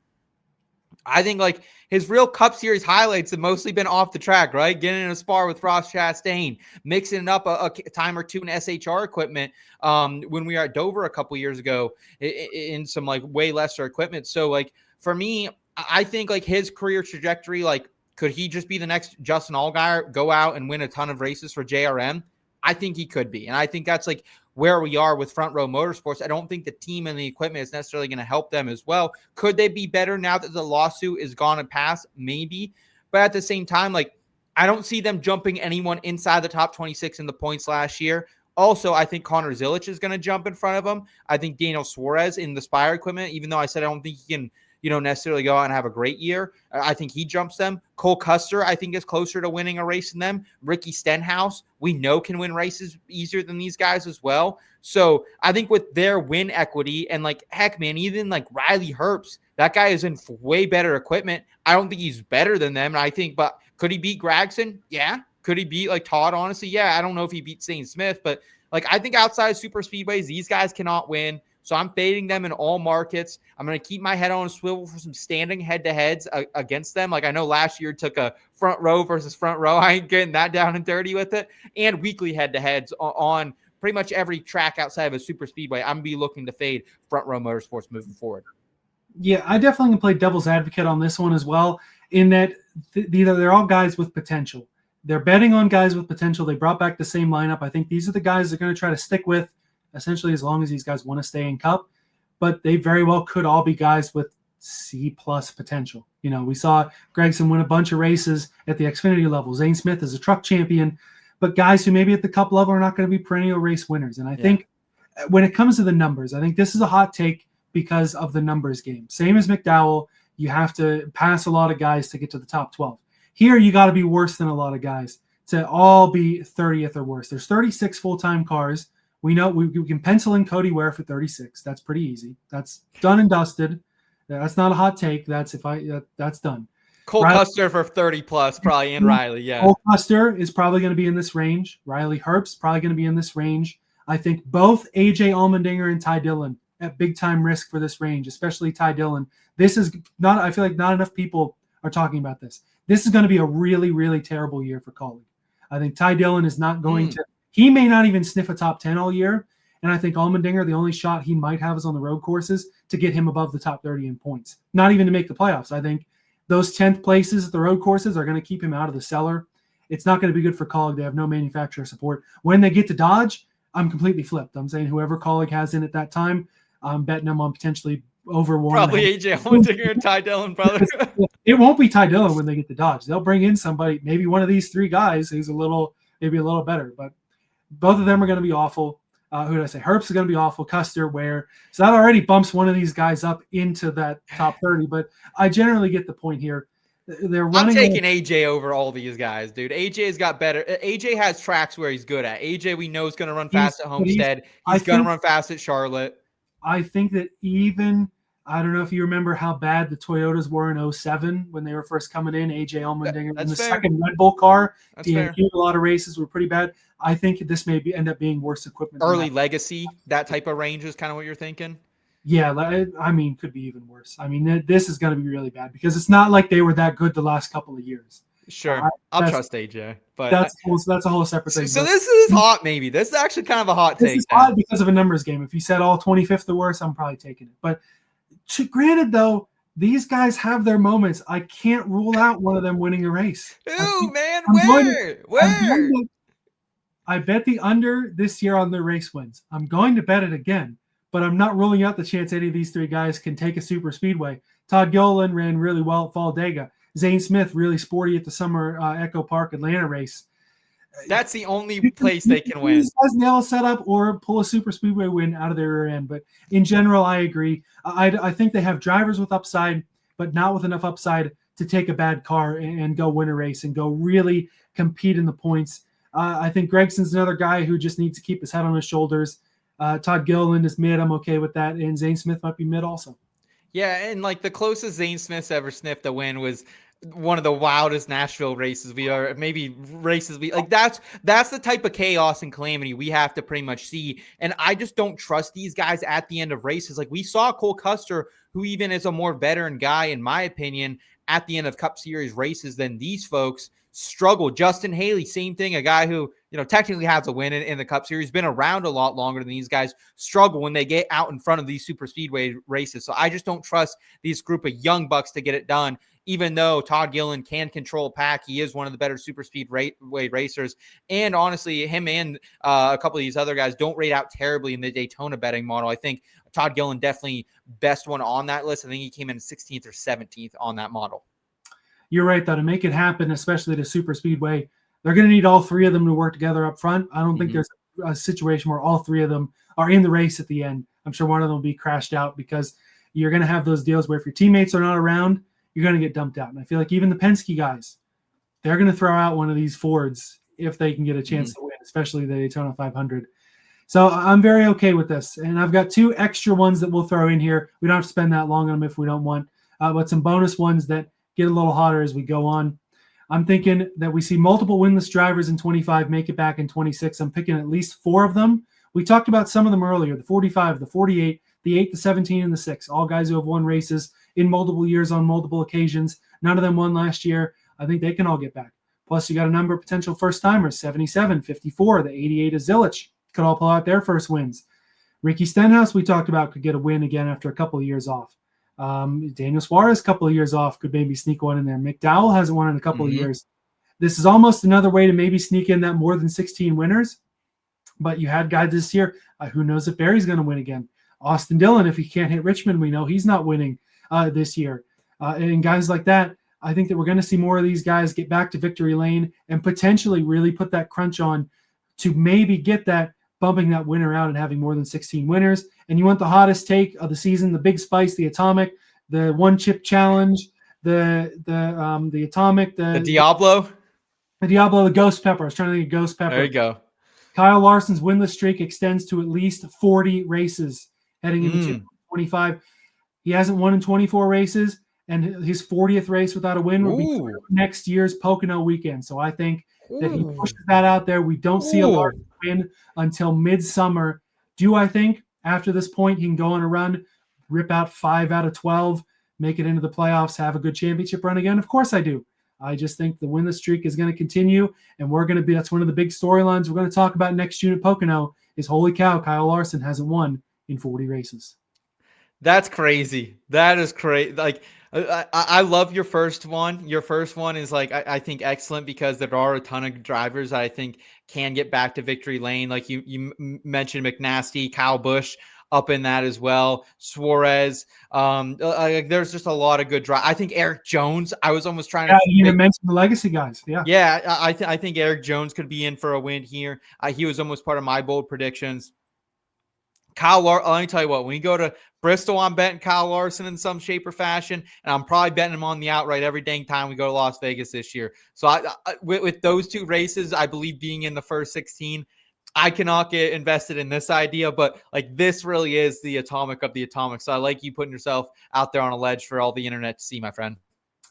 I think like his real Cup Series highlights have mostly been off the track, right? Getting in a spar with Ross Chastain, mixing up a time or two in SHR equipment when we were at Dover a couple years ago in some like way lesser equipment. So like for me, I think like his career trajectory, like could he just be the next Justin Allgaier, go out and win a ton of races for JRM? I think he could be. And I think that's like where we are with Front Row Motorsports. I don't think the team and the equipment is necessarily going to help them as well. Could they be better now that the lawsuit is gone and passed? Maybe. But at the same time, like I don't see them jumping anyone inside the top 26 in the points last year Also, I think Connor Zilic is going to jump in front of him. I think Daniel Suarez in the Spire equipment, even though I said I don't think he can, necessarily go out and have a great year, I think he jumps them. Cole Custer, I think, is closer to winning a race than them. Ricky Stenhouse, we know can win races easier than these guys as well. So I think with their win equity and heck, man, even Riley Herbst, that guy is in way better equipment. I don't think he's better than them. And but could he beat Gragson? Yeah. Could he beat Todd? Honestly, yeah. I don't know if he beat Zane Smith, but I think outside super speedways, these guys cannot win. So I'm fading them in all markets. I'm going to keep my head on a swivel for some standing head-to-heads against them. I know last year took a front row versus front row. I ain't getting that down and dirty with it. And weekly head-to-heads on pretty much every track outside of a super speedway. I'm going to be looking to fade Front Row Motorsports moving forward. Yeah, I definitely can play devil's advocate on this one as well, in that they're all guys with potential. They're betting on guys with potential. They brought back the same lineup. I think these are the guys they're going to try to stick with, essentially, as long as these guys want to stay in Cup. But they very well could all be guys with C-plus potential. We saw Gragson win a bunch of races at the Xfinity level. Zane Smith is a truck champion, but guys who maybe at the Cup level are not going to be perennial race winners. And I think when it comes to the numbers, I think this is a hot take because of the numbers game. Same as McDowell, you have to pass a lot of guys to get to the top 12. Here, you got to be worse than a lot of guys to all be 30th or worse. There's 36 full-time cars. We know we can pencil in Cody Ware for 36. That's pretty easy. That's done and dusted. That's not a hot take. That's done. Cole Custer for 30+, probably, and Riley, yeah. Cole Custer is probably going to be in this range. Riley Herbst probably going to be in this range. I think both AJ Allmendinger and Ty Dillon at big-time risk for this range, especially Ty Dillon. This is not – I feel like not enough people are talking about this. This is going to be a really, really terrible year for Kaulig. I think Ty Dillon is not going to – he may not even sniff a top 10 all year. And I think Allmendinger, the only shot he might have is on the road courses to get him above the top 30 in points. Not even to make the playoffs. I think those 10th places at the road courses are going to keep him out of the cellar. It's not going to be good for Kaulig. They have no manufacturer support. When they get to Dodge, I'm completely flipped. I'm saying whoever Kaulig has in at that time, I'm betting them on potentially over one. Probably AJ Allmendinger and Ty Dillon, brother. It won't be Ty Dillon when they get to Dodge. They'll bring in somebody, maybe one of these three guys who's maybe a little better. But both of them are going to be awful. Who did I say? Herbst is going to be awful. Custer, Ware. So that already bumps one of these guys up into that top 30. But I generally get the point here. They're running. I'm taking AJ over all these guys, dude. AJ's got better. AJ has tracks where he's good at. AJ, we know, is going to run fast at Homestead. He's going to run fast at Charlotte. I think that I don't know if you remember how bad the Toyotas were in 2007 when they were first coming in. AJ Allmendinger in the second Red Bull car. A lot of races were pretty bad. I think this may end up being worse equipment. Early legacy, that type of range is kind of what you're thinking? Yeah, could be even worse. This is going to be really bad because it's not like they were that good the last couple of years. Sure, I'll trust AJ, but that's a whole separate thing. So this is hot, maybe. This is actually kind of a hot take. This is hot because of a numbers game. If you said all 25th the worst, I'm probably taking it. But granted, though, these guys have their moments. I can't rule out one of them winning a race. Man, where? I bet the under this year on their race wins. I'm going to bet it again, but I'm not ruling out the chance any of these three guys can take a super speedway. Todd Gilliland ran really well at Talladega. Zane Smith really sporty at the Summer Echo Park Atlanta race. That's the only place they can win. These guys nail a setup or pull a super speedway win out of their rear end. But in general, I agree. I think they have drivers with upside, but not with enough upside to take a bad car and go win a race and go really compete in the points. I think Gregson's another guy who just needs to keep his head on his shoulders. Todd Gilliland is mid. I'm okay with that. And Zane Smith might be mid also. Yeah, and the closest Zane Smith's ever sniffed a win was one of the wildest Nashville races that's the type of chaos and calamity we have to pretty much see. And I just don't trust these guys at the end of races. We saw Cole Custer, who even is a more veteran guy, in my opinion, at the end of Cup Series races than these folks struggle. Justin Haley, same thing, a guy who, technically has a win in the Cup Series, been around a lot longer than these guys, struggle when they get out in front of these super speedway races. So I just don't trust these group of young bucks to get it done, even though Todd Gilliland can control a pack. He is one of the better super speedway racers. And honestly, him and a couple of these other guys don't rate out terribly in the Daytona betting model. I think Todd Gilliland definitely best one on that list. I think he came in 16th or 17th on that model. You're right, though. To make it happen, especially at a super speedway, they're going to need all three of them to work together up front. I don't think there's a situation where all three of them are in the race at the end. I'm sure one of them will be crashed out because you're going to have those deals where if your teammates are not around, you're going to get dumped out. And I feel like even the Penske guys, they're going to throw out one of these Fords if they can get a chance to win, especially the Daytona 500. So I'm very okay with this. And I've got 2 extra ones that we'll throw in here. We don't have to spend that long on them if we don't want, but some bonus ones that get a little hotter as we go on. I'm thinking that we see multiple winless drivers in 25 make it back in 26. I'm picking at least 4 of them. We talked about some of them earlier, the 45, the 48, the 8, the 17, and the 6. All guys who have won races in multiple years on multiple occasions. None of them won last year. I think they can all get back. Plus, you got a number of potential first-timers, 77, 54, the 88 is Zilich. Could all pull out their first wins. Ricky Stenhouse, we talked about, could get a win again after a couple of years off. Daniel Suarez, a couple of years off, could maybe sneak one in there. McDowell hasn't won in a couple of years. This is almost another way to maybe sneak in that more than 16 winners. But you had guys this year. Who knows if Barry's going to win again? Austin Dillon, if he can't hit Richmond, we know he's not winning this year. And guys like that, I think that we're going to see more of these guys get back to victory lane and potentially really put that crunch on to maybe get that, bumping that winner out and having more than 16 winners. And you want the hottest take of the season, the Big Spice, the Atomic, the One Chip Challenge, the Atomic, the Diablo, the Ghost Pepper. I was trying to think of Ghost Pepper. There you go. Kyle Larson's winless streak extends to at least 40 races heading into 25. He hasn't won in 24 races, and his 40th race without a win will be next year's Pocono weekend. So I think that he pushes that out there. We don't see a Larson win until midsummer. Do I think after this point he can go on a run, rip out 5 out of 12, make it into the playoffs, have a good championship run again? Of course I do. I just think the winless streak is going to continue, and that's one of the big storylines we're going to talk about next June at Pocono is, holy cow, Kyle Larson hasn't won in 40 races. That's crazy. That is crazy. Like, I love your first one. Your first one is like, I think excellent because there are a ton of drivers that I think can get back to victory lane. Like you mentioned McNasty, Kyle Busch up in that as well. Suarez. There's just a lot of good drive. I think Eric Jones, I was almost trying to mention the legacy guys. Yeah. Yeah. I think Eric Jones could be in for a win here. He was almost part of my bold predictions. Let me tell you what, when you go to Bristol, I'm betting Kyle Larson in some shape or fashion, and I'm probably betting him on the outright every dang time we go to Las Vegas this year. So with those 2 races, I believe being in the first 16, I cannot get invested in this idea, but like this really is the atomic of the atomic. So I like you putting yourself out there on a ledge for all the internet to see, my friend.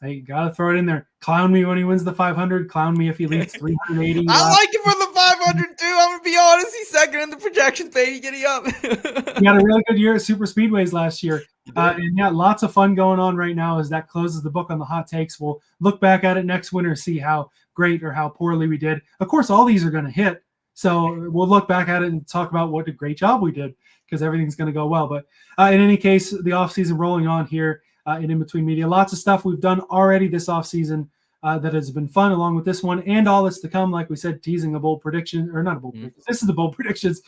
Hey, you got to throw it in there. Clown me when he wins the 500. Clown me if he leads 380. I like him for the 500 too. I'm going to be honest. He's second in the projections, baby. Giddy up. He had a really good year at Super Speedways last year. And yeah, lots of fun going on right now as that closes the book on the hot takes. We'll look back at it next winter, see how great or how poorly we did. Of course, all these are going to hit. So we'll look back at it and talk about what a great job we did because everything's going to go well. But in any case, the offseason rolling on here. In between media, lots of stuff we've done already this offseason that has been fun, along with this one and all that's to come. Like we said, teasing a bold prediction, or not a bold prediction. This is the bold predictions,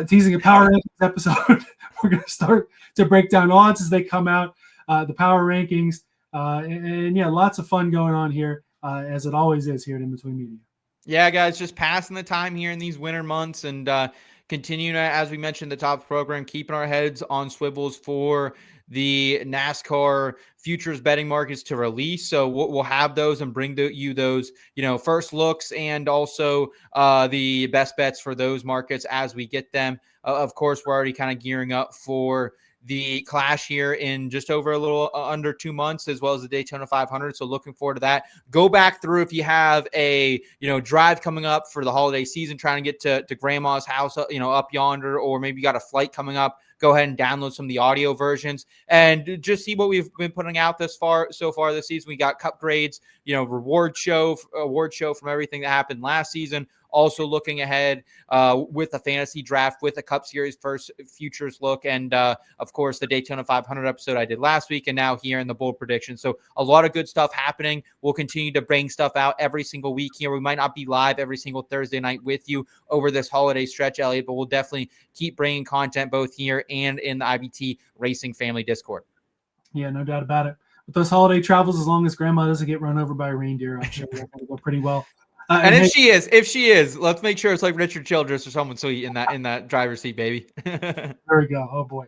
teasing a power rankings episode. We're going to start to break down odds as they come out, the power rankings, and yeah, lots of fun going on here, as it always is here at In Between Media. Yeah, guys, just passing the time here in these winter months and continuing, as we mentioned at the top of the program, keeping our heads on swivels for the NASCAR futures betting markets to release. So we'll have those and bring you those, first looks and also the best bets for those markets as we get them. Of course, we're already kind of gearing up for the Clash here in just over a little under 2 months, as well as the Daytona 500. So looking forward to that. Go back through if you have a, drive coming up for the holiday season, trying to get to grandma's house, up yonder, or maybe you got a flight coming up. Go ahead and download some of the audio versions and just see what we've been putting out so far this season. We got cup grades, award show from everything that happened last season. Also looking ahead with a fantasy draft, with a Cup Series first futures look, and of course the Daytona 500 episode I did last week, and now here in the bold prediction. So a lot of good stuff happening. We'll continue to bring stuff out every single week here. We might not be live every single Thursday night with you over this holiday stretch, Elliot, but we'll definitely keep bringing content both here and in the IBT Racing Family Discord. Yeah, no doubt about it. With those holiday travels, as long as grandma doesn't get run over by a reindeer, I'm sure we're going to go pretty well. And if she is, let's make sure it's like Richard Childress or someone sweet in that driver's seat, baby. There we go. Oh boy.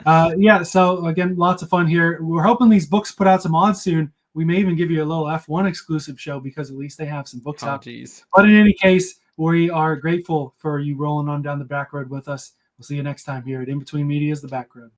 Yeah. So again, lots of fun here. We're hoping these books put out some odds soon. We may even give you a little F1 exclusive show because at least they have some books out. Geez. But in any case, we are grateful for you rolling on down the back road with us. We'll see you next time here at In Between Media's The Back Road.